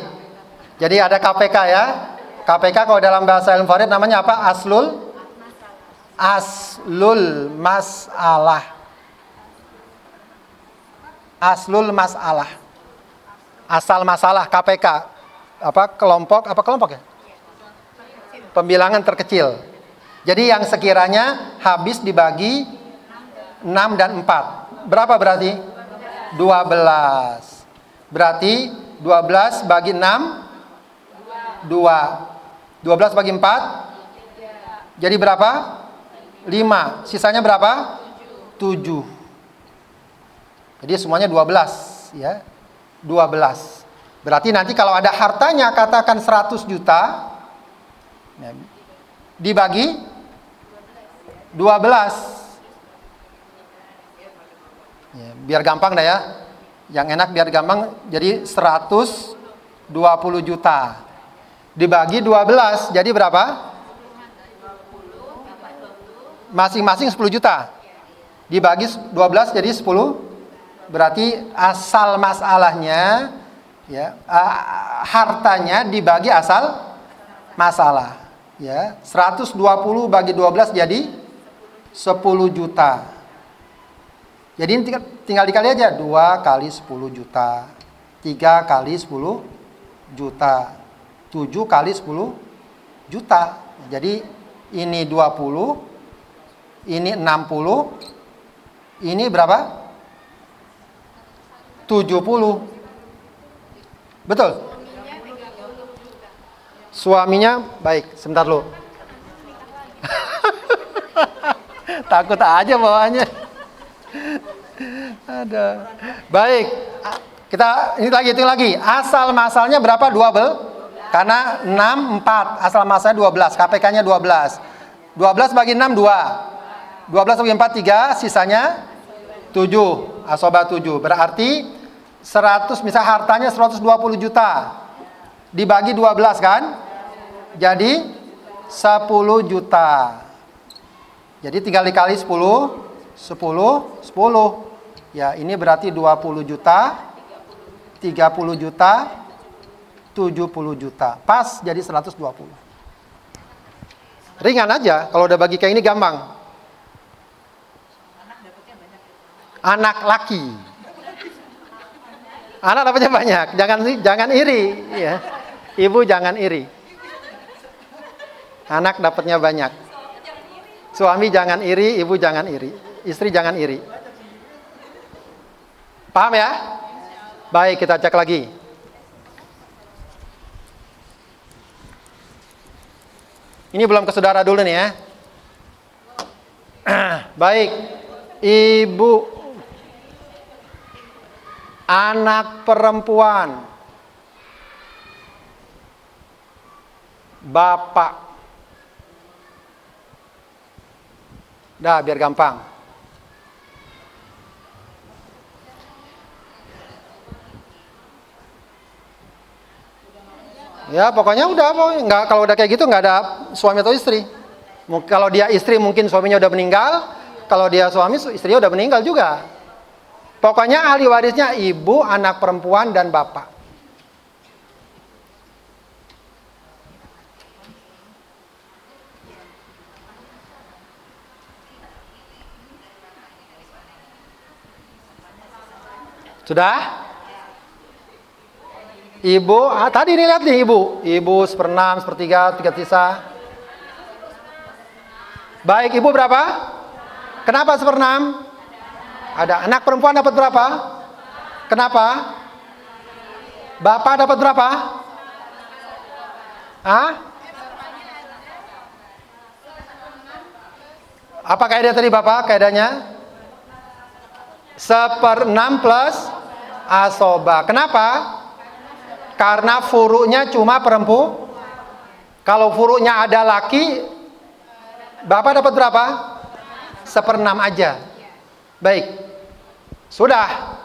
Jadi ada KPK ya. KPK kalau dalam bahasa ilmu farid namanya apa? Aslul masalah. Aslul masalah. Asal masalah KPK. Apa kelompok ya? Pembilangan terkecil. Jadi yang sekiranya habis dibagi 6 dan 4. Berapa berarti? 12. Berarti 12 bagi 6 2. 12 bagi 4 jadi berapa? 5. Sisanya berapa? 7. Jadi semuanya 12 ya. 12. Berarti nanti kalau ada hartanya katakan 100 juta ya, dibagi 12 ya, biar gampang dah ya. Yang enak biar gampang. Jadi 120 juta dibagi 12 jadi berapa? Masing-masing 10 juta dibagi 12 jadi 10. Berarti asal masalahnya ya, hartanya dibagi asal masalah ya. 120 bagi 12 jadi 10 juta. Jadi tinggal dikali aja. 2 kali 10 juta, 3 kali 10 juta, 7 kali 10 juta. Jadi ini 20, ini 60, ini berapa? 70. Betul? Suaminya, baik, sebentar dulu. Takut aja bawaannya. Ada. Baik. Kita ini lagi hitung lagi. Asal masalnya berapa? 12. Karena 6, 4. Asal masanya 12. KPK-nya 12. 12 bagi 6, 2. 12 bagi 4, 3. Sisanya 7. Asoba 7. Berarti 100, misal hartanya 120 juta. Dibagi 12 kan? Jadi 10 juta. Jadi tinggal dikali 10. 10. Ya, ini berarti 20 juta. 30 juta. 70 juta. Pas jadi 120. Ringan aja. Kalau udah bagi kayak ini gampang. Anak laki. Anak dapatnya banyak. Jangan iri, ya. Ibu jangan iri. Anak dapatnya banyak. Suami jangan iri, ibu jangan iri. Istri jangan iri. Paham ya? Baik, kita cek lagi. Ini belum ke saudara dulu nih ya. Baik. Ibu, anak perempuan, bapak. Dah, biar gampang. Ya, pokoknya udah, nggak, kalau udah kayak gitu nggak ada suami atau istri. Kalau dia istri mungkin suaminya udah meninggal. Kalau dia suami, istrinya udah meninggal juga. Pokoknya ahli warisnya ibu, anak perempuan, dan bapak. Sudah? Ibu, tadi ini lihat nih ibu. Ibu 1/6, 1/3, 3 sisa. Baik, ibu berapa? Kenapa 1/6? Ada. Anak perempuan dapat berapa? Kenapa? Bapak dapat berapa? Hah? Apa kaidah tadi bapak? Kaidahnya 1/6 plus asoba. Kenapa? Karena furu'nya cuma perempuan. Kalau furu'nya ada laki, bapak dapat berapa? 1/6 aja. Baik. Sudah.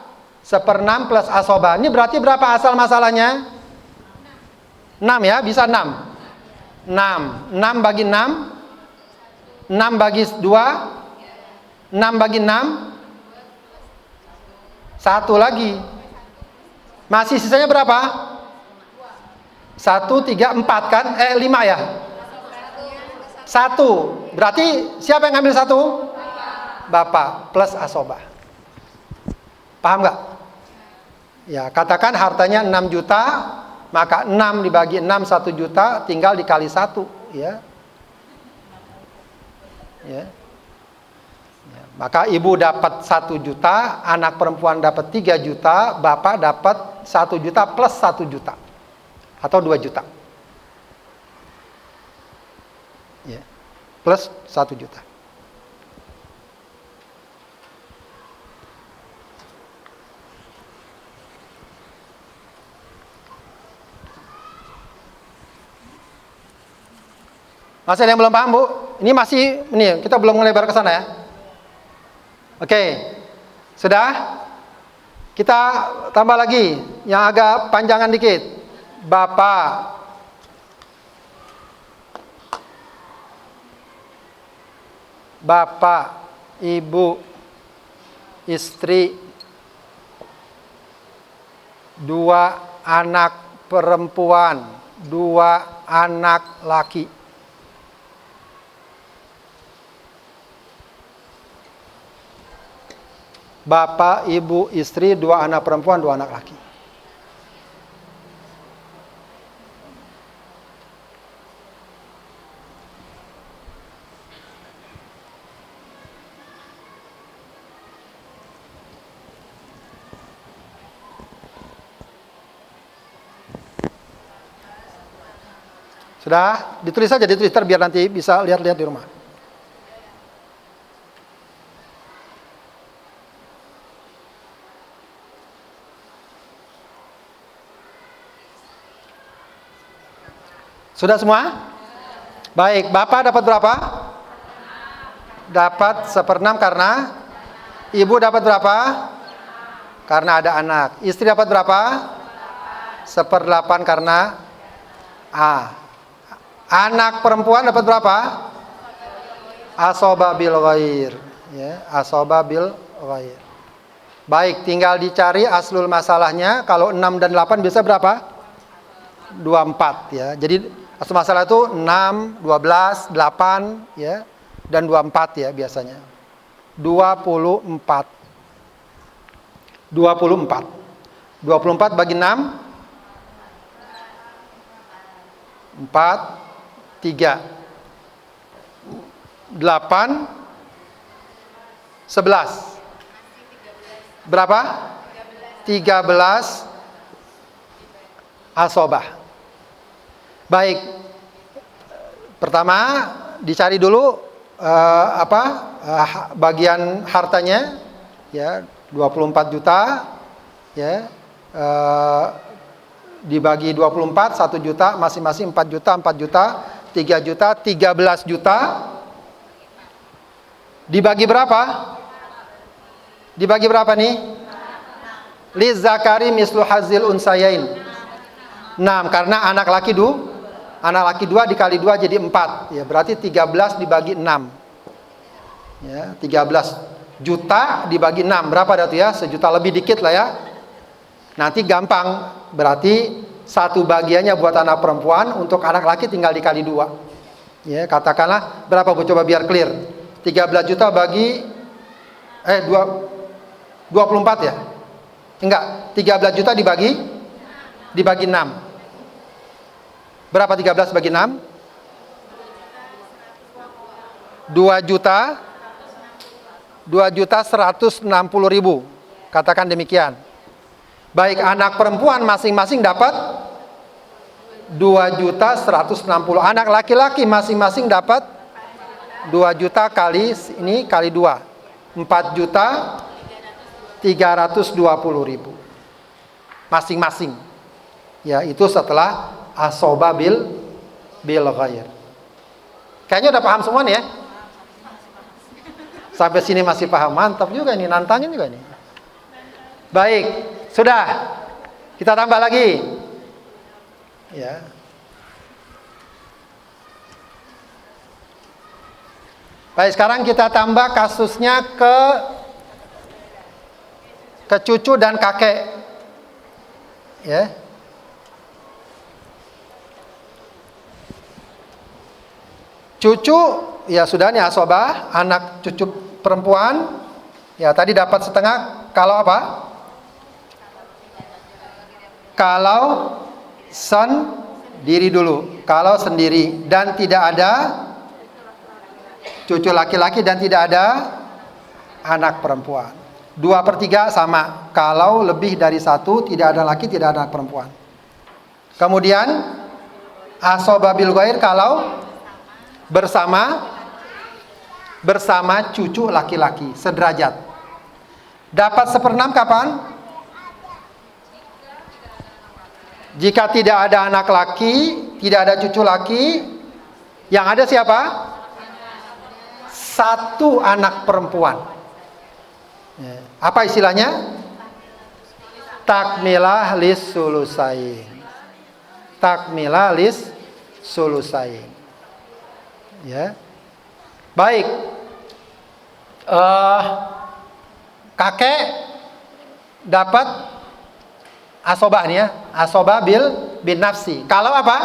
1/6 plus asoba. Ini berarti berapa asal masalahnya? 6 ya, bisa 6. 6. 6 bagi 6. 6 bagi 2. 6 bagi 6. 1 lagi. Masih sisanya berapa? 1, 3, 4 kan? 5 ya? 1. Berarti siapa yang ngambil 1? Bapak plus asoba. Paham nggak? Ya, katakan hartanya 6 juta, maka 6 dibagi 6 1 juta, tinggal dikali 1, ya. Ya. Ya. Maka ibu dapat 1 juta, anak perempuan dapat 3 juta, bapak dapat 1 juta plus 1 juta. Atau 2 juta. Ya. Plus 1 juta. Masih ada yang belum paham, Bu? Ini masih, ini kita belum melebar ke sana ya. Oke. Sudah? Kita tambah lagi yang agak panjangan dikit. Bapak, ibu, istri, 2 anak perempuan, 2 anak laki. Bapak, ibu, istri, 2 anak perempuan, 2 anak laki. Sudah? Ditulis saja di Twitter biar nanti bisa lihat-lihat di rumah. Sudah semua? Baik, Bapak dapat berapa? Dapat 1/6 karena Ibu dapat berapa? Karena ada anak. Istri dapat berapa? 1/8 karena anak perempuan dapat berapa? Asoba bil ghair. Ya, asoba bil ghair. Baik, tinggal dicari aslul masalahnya. Kalau 6 dan 8 bisa berapa? 24 ya. Jadi aslul masalah itu 6, 12, 8 ya, dan 24 ya biasanya. 24. 24. 24 bagi 6 4 3 8 11. Berapa? 13 asobah. Baik. Pertama dicari dulu bagian hartanya ya, 24 juta ya. Dibagi 24, 1 juta, masing-masing 4 juta, 4 juta, 3 juta, 13 juta. Dibagi berapa? Dibagi berapa nih? Liz zakari mislu hazil unsayain. 6, karena anak laki 2 dikali 2 jadi 4. Ya, berarti 13 dibagi 6. Ya, 13 juta dibagi 6. Berapa dah tuh ya? Sejuta lebih dikit lah ya. Nanti gampang, berarti satu bagiannya buat anak perempuan, untuk anak laki tinggal dikali 2. Ya, katakanlah berapa Bu, coba biar clear. 13 juta bagi 24 ya? Enggak, 13 juta dibagi 6. Berapa 13 bagi 6? 2.160.000. Katakan demikian. Baik, anak perempuan masing-masing dapat 2.160. Anak laki-laki masing-masing dapat 2 juta kali 2. 4.320.000 masing-masing. Ya, itu setelah asoba bil ghair. Kayaknya udah paham semua nih ya. Sampai sini masih paham, mantap juga nih, nantangin juga nih. Baik, sudah. Kita tambah lagi. Ya. Baik, sekarang kita tambah kasusnya ke cucu dan kakek. Ya. Cucu ya sudah nih asobah, anak cucu perempuan ya tadi dapat setengah. Kalau apa? Kalau sendiri dulu. Kalau sendiri dan tidak ada cucu laki-laki dan tidak ada anak perempuan. 2/3 sama. Kalau lebih dari 1, tidak ada laki, tidak ada anak perempuan. Kemudian asobah bil ghair kalau bersama cucu laki-laki sederajat. Dapat 1/6 kapan? Jika tidak ada anak laki, tidak ada cucu laki, yang ada siapa? 1 anak perempuan. Apa istilahnya? Takmilah lis sulusain. Takmilah lis sulusain. Ya. Baik. Kakek dapat asobah nih ya. Asobah bin nafsi. Kalau apa?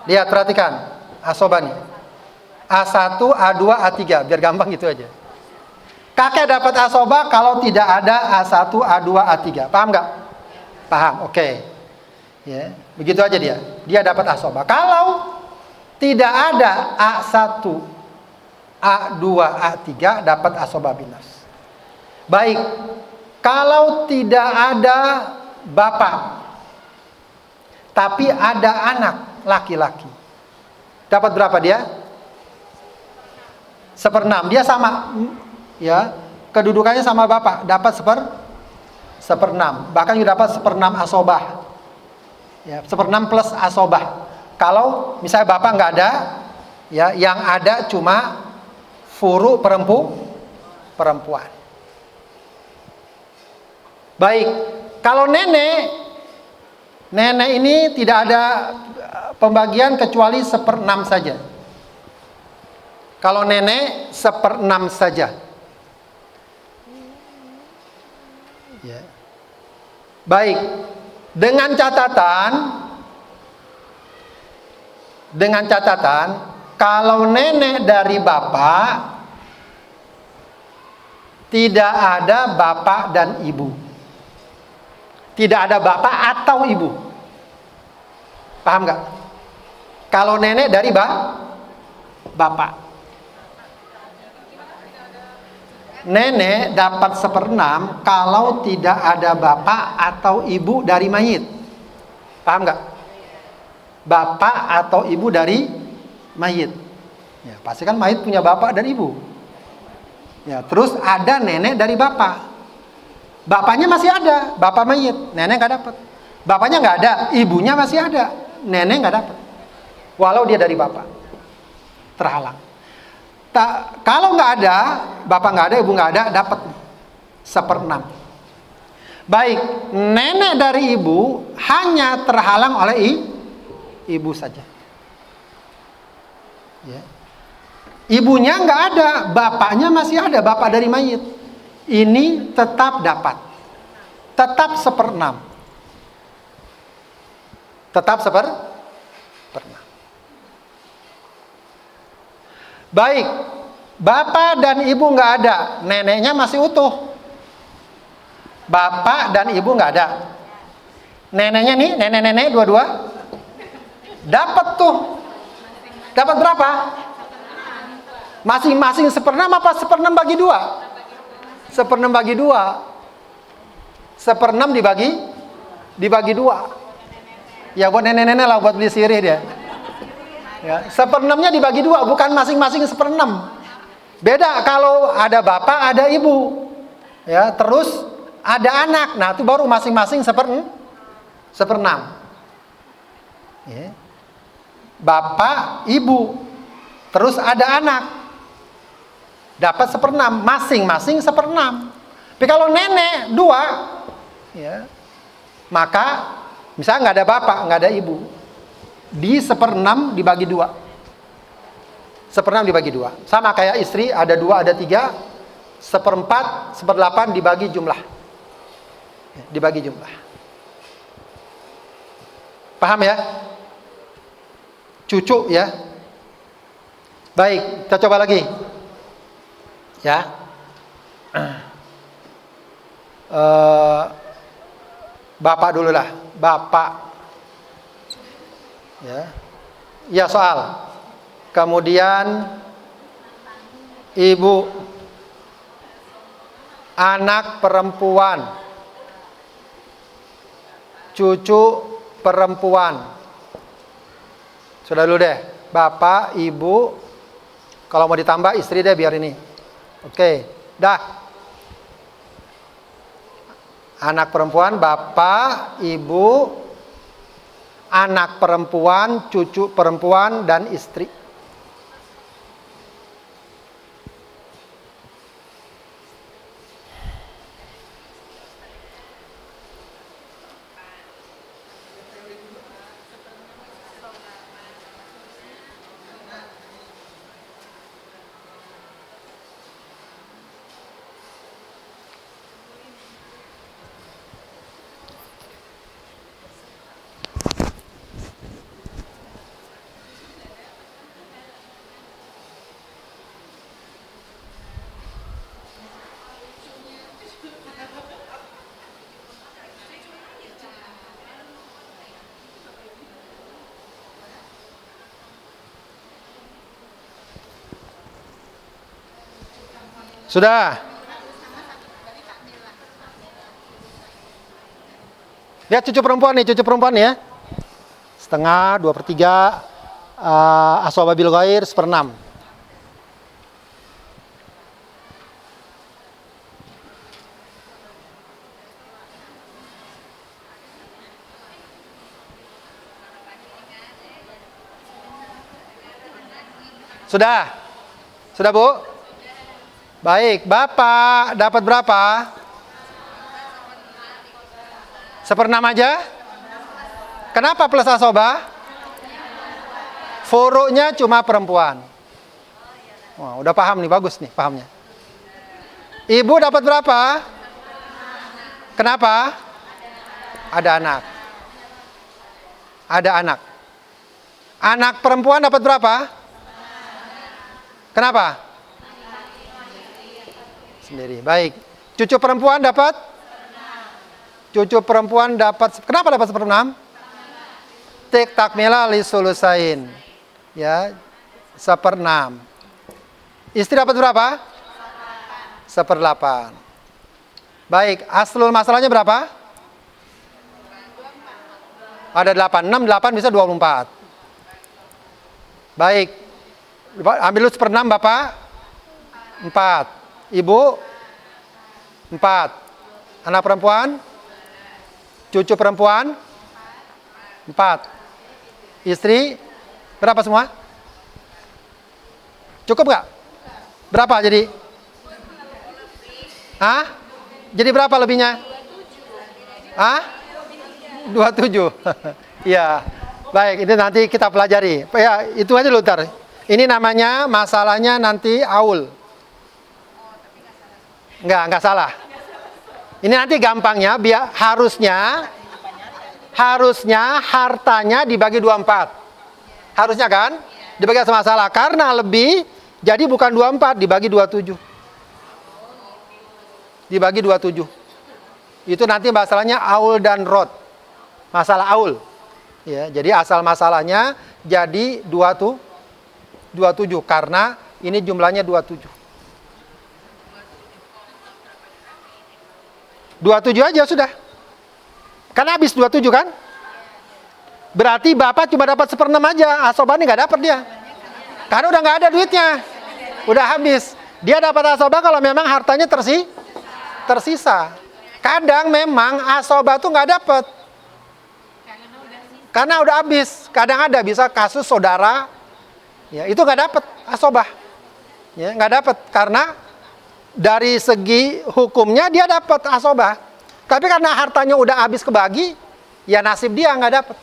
Lihat, perhatikan. Asobah nih. A1, A2, A3. Biar gampang gitu aja. Kakek dapat asobah kalau tidak ada A1, A2, A3. Paham nggak? Paham, oke. Ya, begitu aja dia. Dia dapat asobah. Kalau tidak ada A1, A2, A3, dapat asobah bin nafs. Baik. Kalau tidak ada bapak, tapi ada anak laki-laki, dapat berapa dia? 1/6. Dia sama. Ya, kedudukannya sama bapak, dapat 1/6. Bahkan juga dapat 1/6 asobah. Ya, 1/6 plus asobah. Kalau misalnya bapak nggak ada, ya, yang ada cuma furu perempuan. Baik, kalau nenek ini tidak ada pembagian kecuali 1/6 saja. Kalau nenek 1/6 saja. Ya. Baik, dengan catatan kalau nenek dari bapak tidak ada bapak dan ibu. Tidak ada bapak atau ibu. Paham nggak? Kalau nenek dari bapak. Nenek dapat 1/6 kalau tidak ada bapak atau ibu dari mayit. Paham nggak? Bapak atau ibu dari mayit. Ya, pasti kan mayit punya bapak dan ibu. Ya, terus ada nenek dari bapak. Bapaknya masih ada, bapak mayit, nenek nggak dapat. Bapaknya nggak ada, ibunya masih ada, nenek nggak dapat. Walau dia dari bapak, terhalang. Kalau nggak ada, bapak nggak ada, ibu nggak ada, dapat 1/6. Baik, nenek dari ibu hanya terhalang oleh ibu saja. Ya. Ibunya nggak ada, bapaknya masih ada, bapak dari mayit. Ini tetap dapat, tetap 1/6. Tetap 1/6. Baik, bapak dan ibu nggak ada, neneknya masih utuh. Bapak dan ibu nggak ada, neneknya nih, nenek-nenek dua-dua dapat tuh. Dapat berapa? Masing-masing 1/6 apa 1/6 bagi 2? 1/6 bagi 2. 1/6 dibagi 2. Ya buat nenek-nenek lah, buat beli sirih dia. Ya, 1/6-nya dibagi 2, bukan masing-masing 1/6. Beda kalau ada bapak, ada ibu. Ya, terus ada anak. Nah, itu baru masing-masing 1/6. Ya. Bapak, ibu. Terus ada anak. Dapat 1/6, masing-masing 1/6. Tapi kalau nenek 2, ya, maka misalnya nggak ada bapak, nggak ada ibu, di 1/6 dibagi 2. 1/6 dibagi 2. Sama kayak istri, ada 2, ada 3. 1/4, 1/8 dibagi jumlah. Dibagi jumlah. Paham ya? Cucu ya. Baik, kita coba lagi. Ya. Bapak dulu lah. Bapak. Ya. Ya, soal. Kemudian ibu, anak perempuan, cucu perempuan. Sudah dulu deh. Bapak, ibu, kalau mau ditambah istri deh biar ini. Oke, dah. Anak perempuan, bapak, ibu, anak perempuan, cucu perempuan, dan istri. Sudah. Lihat cucu perempuan nih, cucu perempuan ya. Setengah, 2/3, aswababil ghair 1/6. Sudah? Sudah, Bu? Baik, Bapak dapat berapa? 1/6 aja? Kenapa plus asobah? Furu'nya cuma perempuan. Wah, udah paham nih, bagus nih pahamnya. Ibu dapat berapa? Kenapa? Ada anak. Ada anak. Anak perempuan dapat berapa? Kenapa? Sendiri. Baik. Cucu perempuan dapat? Cucu perempuan dapat. Kenapa dapat 1/6? Tik takmila li sulusain. Ya. 1/6. Istri dapat berapa? 1/8. Baik, aslul masalahnya berapa? Ada 8. 6, 8 bisa 24. Baik. Ambil dulu 1/6 Bapak. 4. Ibu 4. Anak perempuan? Cucu perempuan? 4. Istri? Berapa semua? Cukup nggak? Berapa jadi? Hah? Jadi berapa lebihnya? Hah? 27. Iya. Baik, itu nanti kita pelajari. Ya, itu aja dulu ntar. Ini namanya masalahnya nanti aul. Enggak salah. Ini nanti gampangnya harusnya hartanya dibagi 24. Harusnya kan? Dibagi sama masalah karena lebih jadi bukan 24 dibagi 27. Dibagi 27. Itu nanti masalahnya aul dan rod. Masalah aul. Ya, jadi asal masalahnya jadi 27 karena ini jumlahnya 27. 27 aja sudah. Kan habis 27 kan? Berarti Bapak cuma dapat 1/6 aja. Asobah ini nggak dapat dia. Karena udah nggak ada duitnya. Udah habis. Dia dapat asobah kalau memang hartanya tersisa. Kadang memang asobah tuh nggak dapat. Karena udah habis. Kadang ada bisa kasus saudara, ya itu nggak dapat asobah, ya nggak dapat karena dari segi hukumnya dia dapat asobah, tapi karena hartanya udah habis kebagi, ya nasib dia nggak dapat,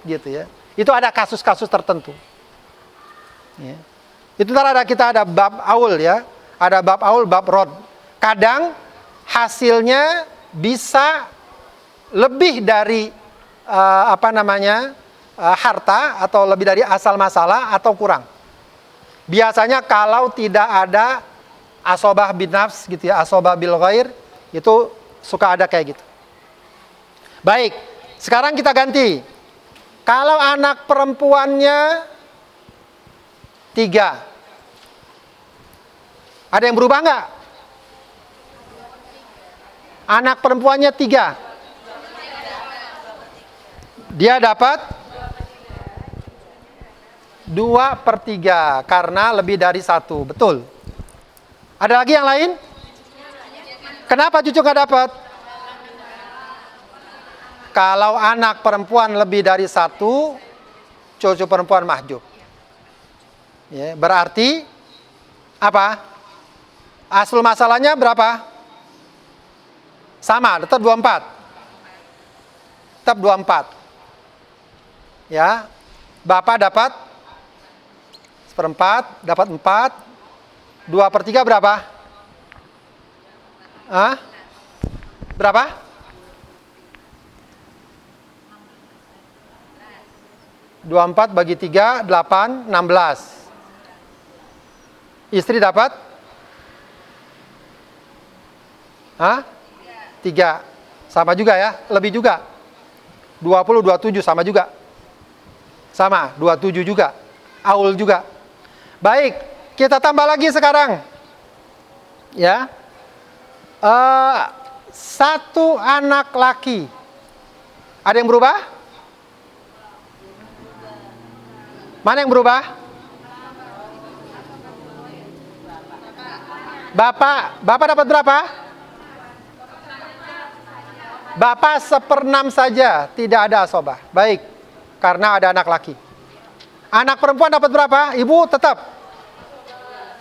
gitu ya. Itu ada kasus-kasus tertentu. Ya. Itu kita ada bab aul ya, ada bab aul, bab rod. Kadang hasilnya bisa lebih dari harta atau lebih dari asal masalah atau kurang. Biasanya kalau tidak ada asobah bin nafs gitu ya, asobah bil ghair, itu suka ada kayak gitu. Baik, sekarang kita ganti. Kalau anak perempuannya 3, ada yang berubah nggak? Anak perempuannya 3. Dia dapat 2/3 karena lebih dari 1. Betul. Ada lagi yang lain? Kenapa cucu nggak dapat? Kalau anak perempuan lebih dari 1, cucu perempuan mahjub. Ya, berarti apa? Asal masalahnya berapa? Sama, tetap 24. Tetap 24. Ya, Bapak dapat 1/4, dapat 4. 2/3 berapa? Hah? Berapa? 24 bagi 3, 8, 16. Istri dapat? Hah? 3. Sama juga ya, lebih juga. 20, 27 sama juga. Sama, 27 juga. Aul juga. Baik, kita tambah lagi sekarang. Ya. 1 anak laki. Ada yang berubah? Mana yang berubah? Bapak dapat berapa? Bapak 1/6 saja, tidak ada asobah. Baik. Karena ada anak laki. Anak perempuan dapat berapa? Ibu tetap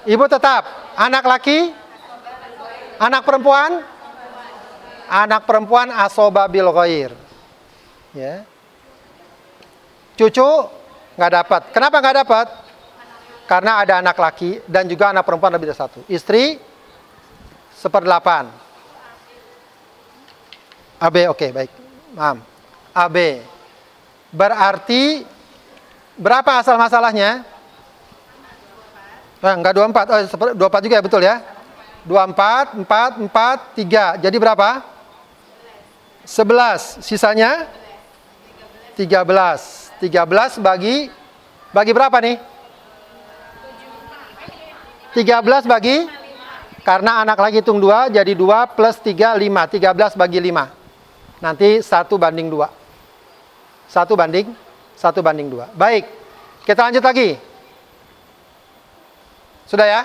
Ibu tetap. Anak laki? Anak perempuan? Anak perempuan asoba bil ghair. Ya. Cucu nggak dapat. Kenapa nggak dapat? Karena ada anak laki dan juga anak perempuan lebih dari satu. Istri 1/8. AB, oke, baik. Paham. AB. Berarti berapa asal masalahnya? Enggak 24. Oh, 24 juga ya, betul ya? 24, 4, 4, 3. Jadi berapa? 11. Sisanya? 13. 13 bagi berapa nih? 13 bagi, karena anak lagi hitung 2, jadi 2 plus 3, 5. 13 bagi 5. Nanti 1/2. 1/2. Baik, kita lanjut lagi. Sudah ya?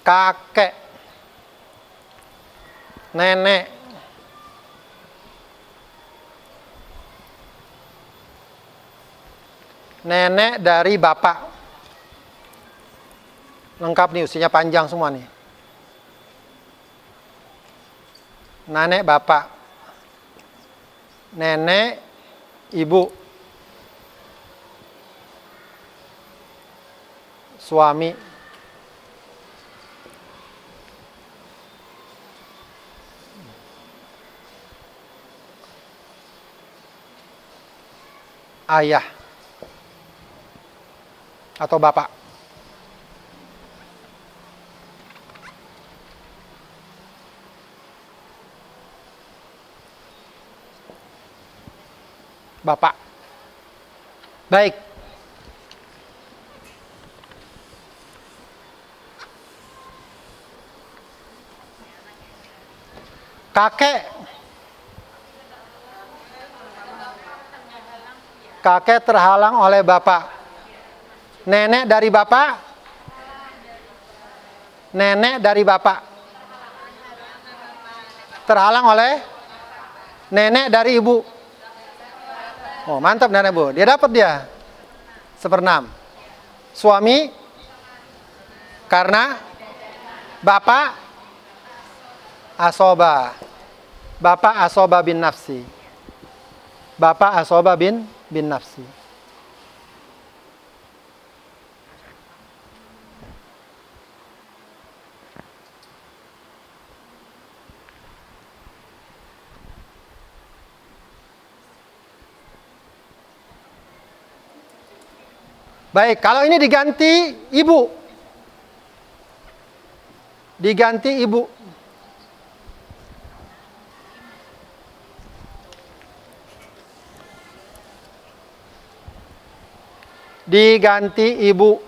Kakek, nenek, nenek dari bapak. Lengkap nih, usianya panjang semua nih. Nenek bapak, nenek ibu, suami, ayah atau bapak. Bapak. Baik. Kakek. Kakek terhalang oleh bapak. Nenek dari bapak. Nenek dari bapak. Terhalang oleh nenek dari ibu. Oh, mantap nenek bu. Dia dapat dia. 1/6. Suami karena bapak asoba. Bapak asoba bin nafsi. Bapak asoba bin nafsi. Baik, kalau ini diganti ibu. Diganti ibu. Diganti ibu.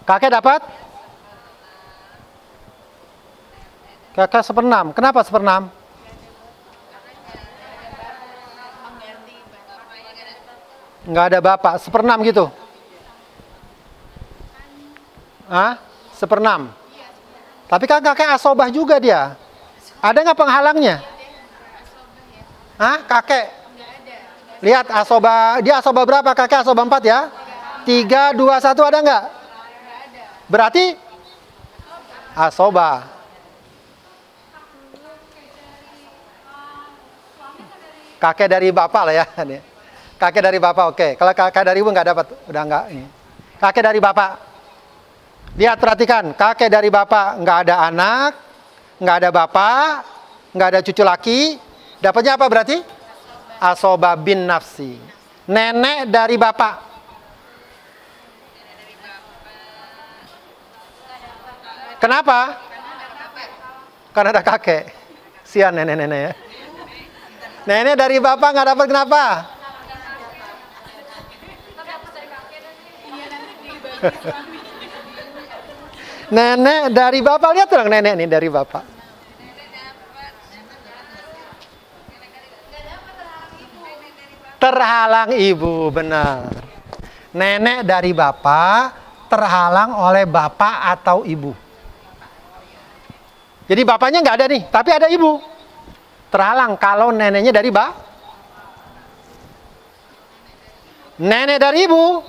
Kakek dapat? Kakek 1/6. Kenapa 1/6? Nggak ada bapak, 1/6 gitu. Hah? 1/6. Tapi kan kakek asobah juga dia. Ada nggak penghalangnya? Hah? Kakek? Lihat asobah, dia asobah berapa? Kakek asobah 4 ya? 3, 2, 1 ada nggak? Berarti asobah. Kakek dari bapak lah ya. Kakek dari bapak, oke. Kalau kakek dari ibu nggak dapat, udah nggak ini. Kakek dari bapak. Lihat, perhatikan. Kakek dari bapak nggak ada anak, nggak ada bapak, nggak ada cucu laki. Dapatnya apa berarti? Asoba bin nafsi. Nenek dari bapak. Kenapa? Karena ada kakek. Sian nenek-nenek ya. Nenek dari bapak nggak dapat, kenapa? Nenek dari bapak, lihat dong nenek nih dari bapak. Terhalang ibu, benar. Nenek dari bapak terhalang oleh bapak atau ibu. Jadi bapaknya nggak ada nih, tapi ada ibu. Terhalang kalau neneknya dari nenek dari ibu,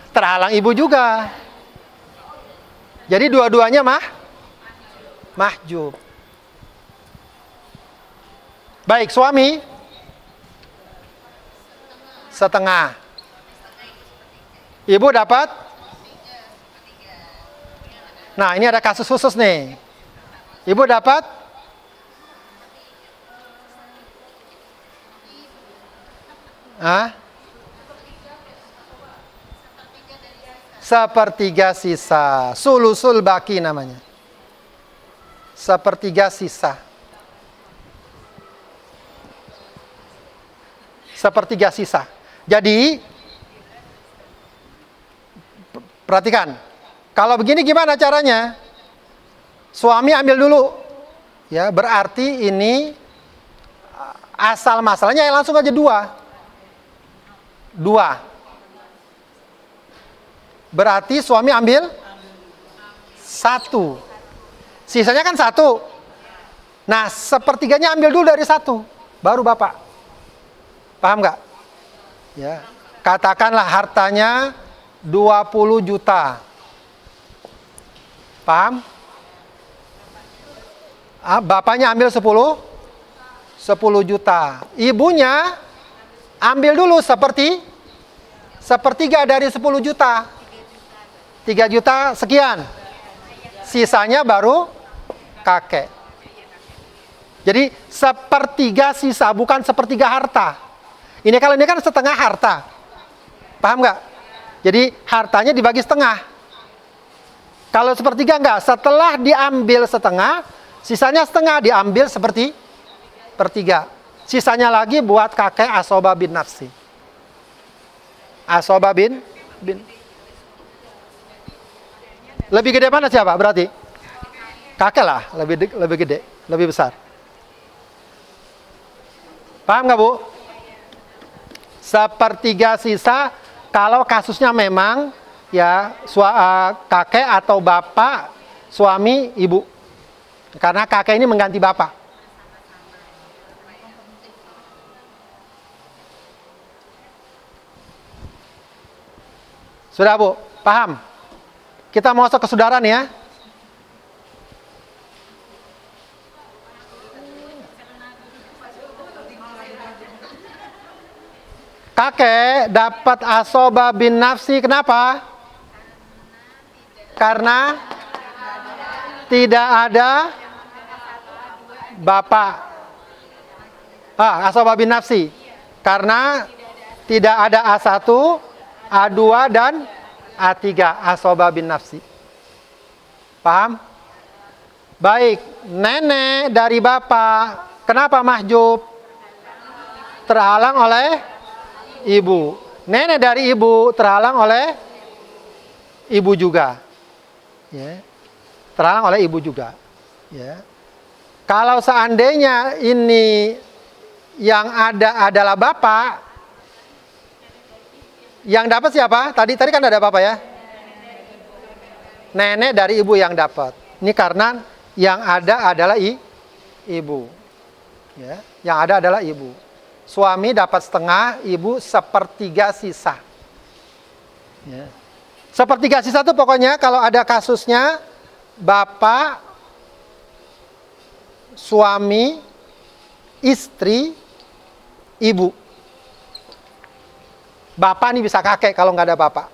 terhalang ibu juga. Jadi dua-duanya mahjub. Baik, suami setengah. Ibu dapat. Nah, ini ada kasus khusus nih. Ibu dapat sepertiga sisa. Sulusul baki namanya. Sepertiga sisa. Sepertiga sisa. Jadi, perhatikan. Kalau begini gimana caranya? Suami ambil dulu. Ya, berarti ini asal masalahnya langsung aja dua. Berarti suami ambil satu. Sisanya kan satu. Nah, sepertiganya ambil dulu dari satu. Baru bapak. Paham nggak? Ya. Katakanlah hartanya 20 juta. Paham? Bapaknya ambil 10 juta. Ibunya ambil dulu sepertiga dari 10 juta. 3 juta sekian. Sisanya baru kakek. Jadi sepertiga sisa, bukan sepertiga harta. Ini kalau ini kan setengah harta. Paham nggak? Jadi hartanya dibagi setengah. Kalau sepertiga enggak, setelah diambil setengah, sisanya setengah diambil sepertiga. Sisanya lagi buat kakek asoba bin nafsi. Asoba bin. Lebih gede mana siapa berarti? Kakek lah, lebih gede, lebih besar. Paham nggak, Bu? Sepertiga sisa kalau kasusnya memang ya kakek atau bapak, suami, ibu. Karena kakek ini mengganti bapak. Sudah, Bu? Paham? Kita mau masuk ke saudara nih ya. Kakek dapat asoba bin nafsi, kenapa? Karena tidak ada bapak. Asoba bin nafsi. Karena tidak ada A1, A2 dan A3. Asoba bin nafsi. Paham? Baik, nenek dari bapak. Kenapa mahjub? Terhalang oleh ibu. Nenek dari ibu terhalang oleh ibu juga. Ya. Terhalang oleh ibu juga. Ya. Kalau seandainya ini yang ada adalah bapak, yang dapat siapa? Tadi kan ada bapak ya. Nenek dari ibu yang dapat. Ini karena yang ada adalah ibu. Ya. Yang ada adalah ibu. Suami dapat setengah, ibu sepertiga sisa. Ya. Sepertiga sisa itu pokoknya kalau ada kasusnya bapak, suami, istri, ibu. Bapak nih bisa kakek kalau nggak ada bapak.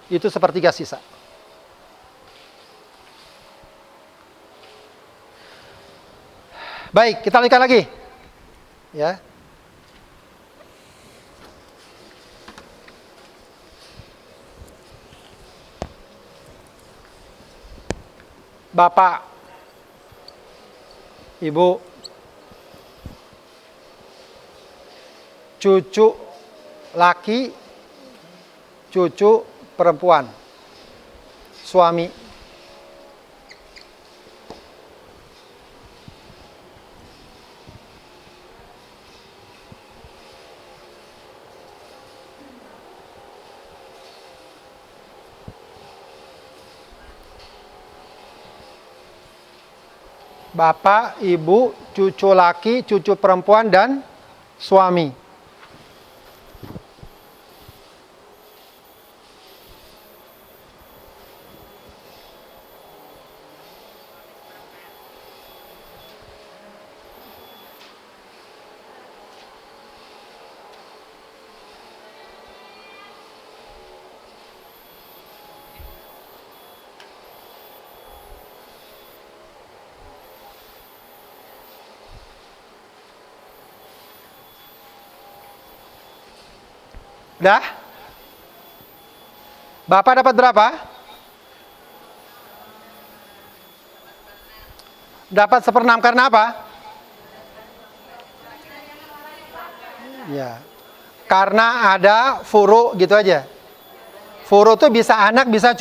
Itu sepertiga sisa. Baik, kita lanjutkan lagi. Ya. Bapak, ibu, cucu laki, cucu perempuan, suami. Bapak, ibu, cucu laki, cucu perempuan, dan suami. Udah? Bapak dapat berapa? Dapat 1/6 karena apa? Ya. Karena ada furu gitu aja. Furu tuh bisa anak, bisa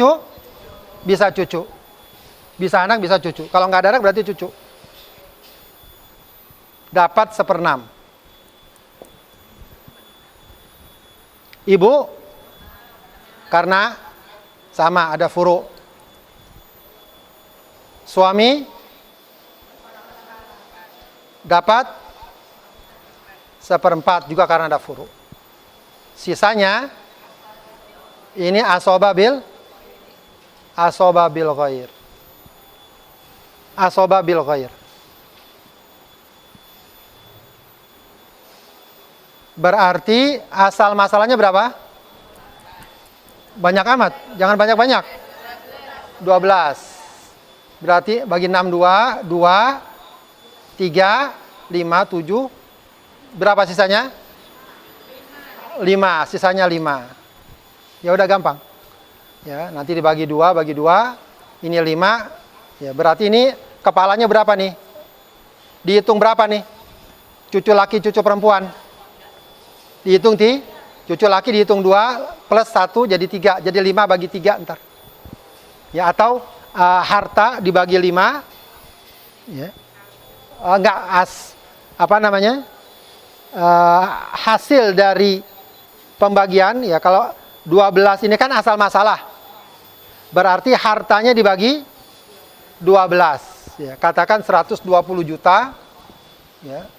bisa cucu. Bisa anak, bisa cucu. Kalau nggak ada anak berarti cucu. Dapat 1/6. Ibu, karena sama ada furu. Suami dapat 1/4 juga karena ada furu. Sisanya ini asobabil ghair. Asobabil ghair. Berarti asal masalahnya berapa? Banyak amat, jangan banyak-banyak. 12. Berarti bagi 6 2, 2, 3, 5, 7. Berapa sisanya? 5, sisanya 5. Ya udah gampang. Ya, nanti dibagi 2, bagi 2. Ini 5. Ya, berarti ini kepalanya berapa nih? Dihitung berapa nih? Cucu laki, cucu perempuan. Dihitung cucu laki dihitung 2 plus 1 jadi 3. Jadi 5 bagi 3 ntar. Ya, atau harta dibagi 5. Ya. Hasil dari pembagian, ya kalau 12 ini kan asal masalah. Berarti hartanya dibagi 12. Ya, katakan 120 juta. Ya.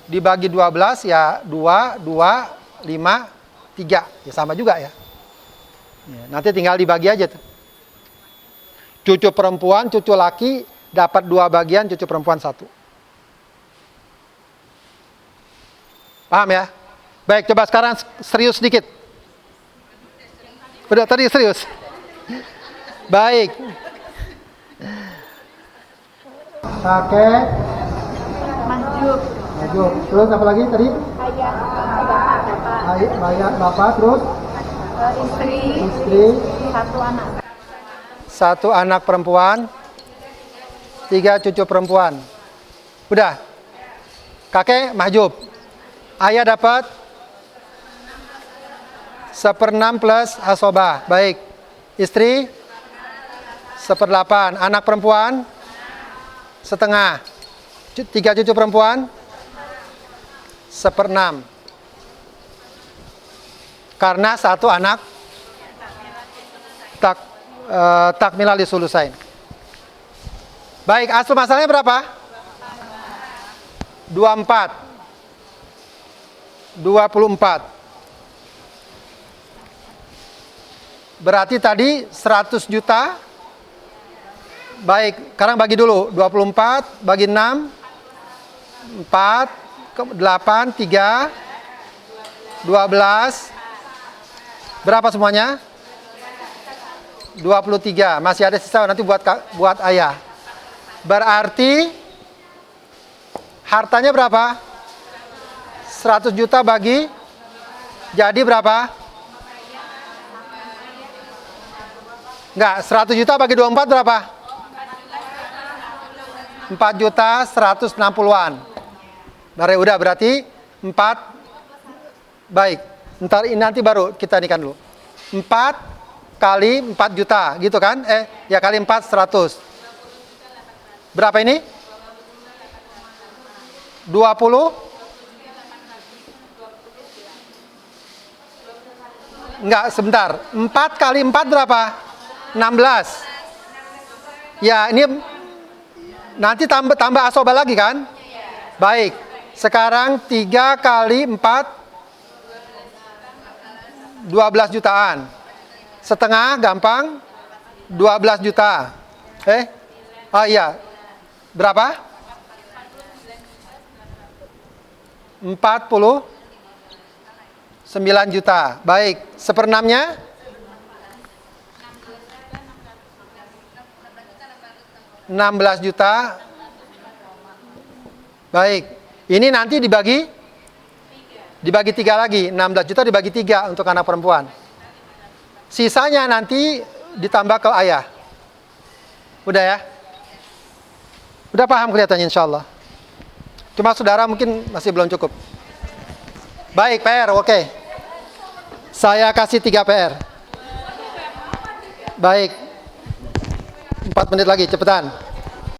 Dibagi 12 ya 2, 2, 5, 3. Ya sama juga ya. Ya, nanti tinggal dibagi aja tuh. Cucu perempuan, cucu laki dapat 2 bagian, cucu perempuan 1. Paham ya? Baik, coba sekarang serius sedikit. Udah tadi serius. Baik. Kakek. Maju. Terus apa lagi tadi? Ayah, bapak, terus? Istri. 1 anak. 1 anak perempuan. 3 cucu perempuan. Udah. Kakek mahjub. Ayah dapat 1/6 plus asobah. Baik. Istri 1/8. Anak perempuan setengah. 3 cucu perempuan 1/6. Karena 1 anak takmilal disulusain. Baik, asal masalahnya berapa? 24. Berarti tadi 100 juta. Baik, sekarang bagi dulu. 24 bagi 6. 4, 8, 3, 12. Berapa semuanya? 23. Masih ada sisa nanti buat ayah. Berarti hartanya berapa? 100 juta bagi jadi berapa? Enggak, 100 juta bagi 24 berapa? 4 juta 160-an. Udah berarti 4. Baik. Ntar ini nanti baru kita inikan dulu. 4 kali 4 juta gitu kan? Ya kali 4 100. Berapa ini? 20? Enggak, sebentar. 4 kali 4 berapa? 16. Ya, ini Nanti tambah asoba lagi kan? Baik. Sekarang 3 kali 4, 12 jutaan. Setengah, gampang. 12 juta. Oh iya. Berapa? 49 juta. Baik. Seperenamnya? 16 juta. Baik. Ini nanti dibagi 3 lagi. 16 juta dibagi 3 untuk anak perempuan. Sisanya nanti ditambah ke ayah. Udah ya? Udah paham kelihatannya insya Allah. Cuma saudara mungkin masih belum cukup. Baik, PR, oke. Saya kasih 3 PR. Baik. 4 menit lagi, cepetan.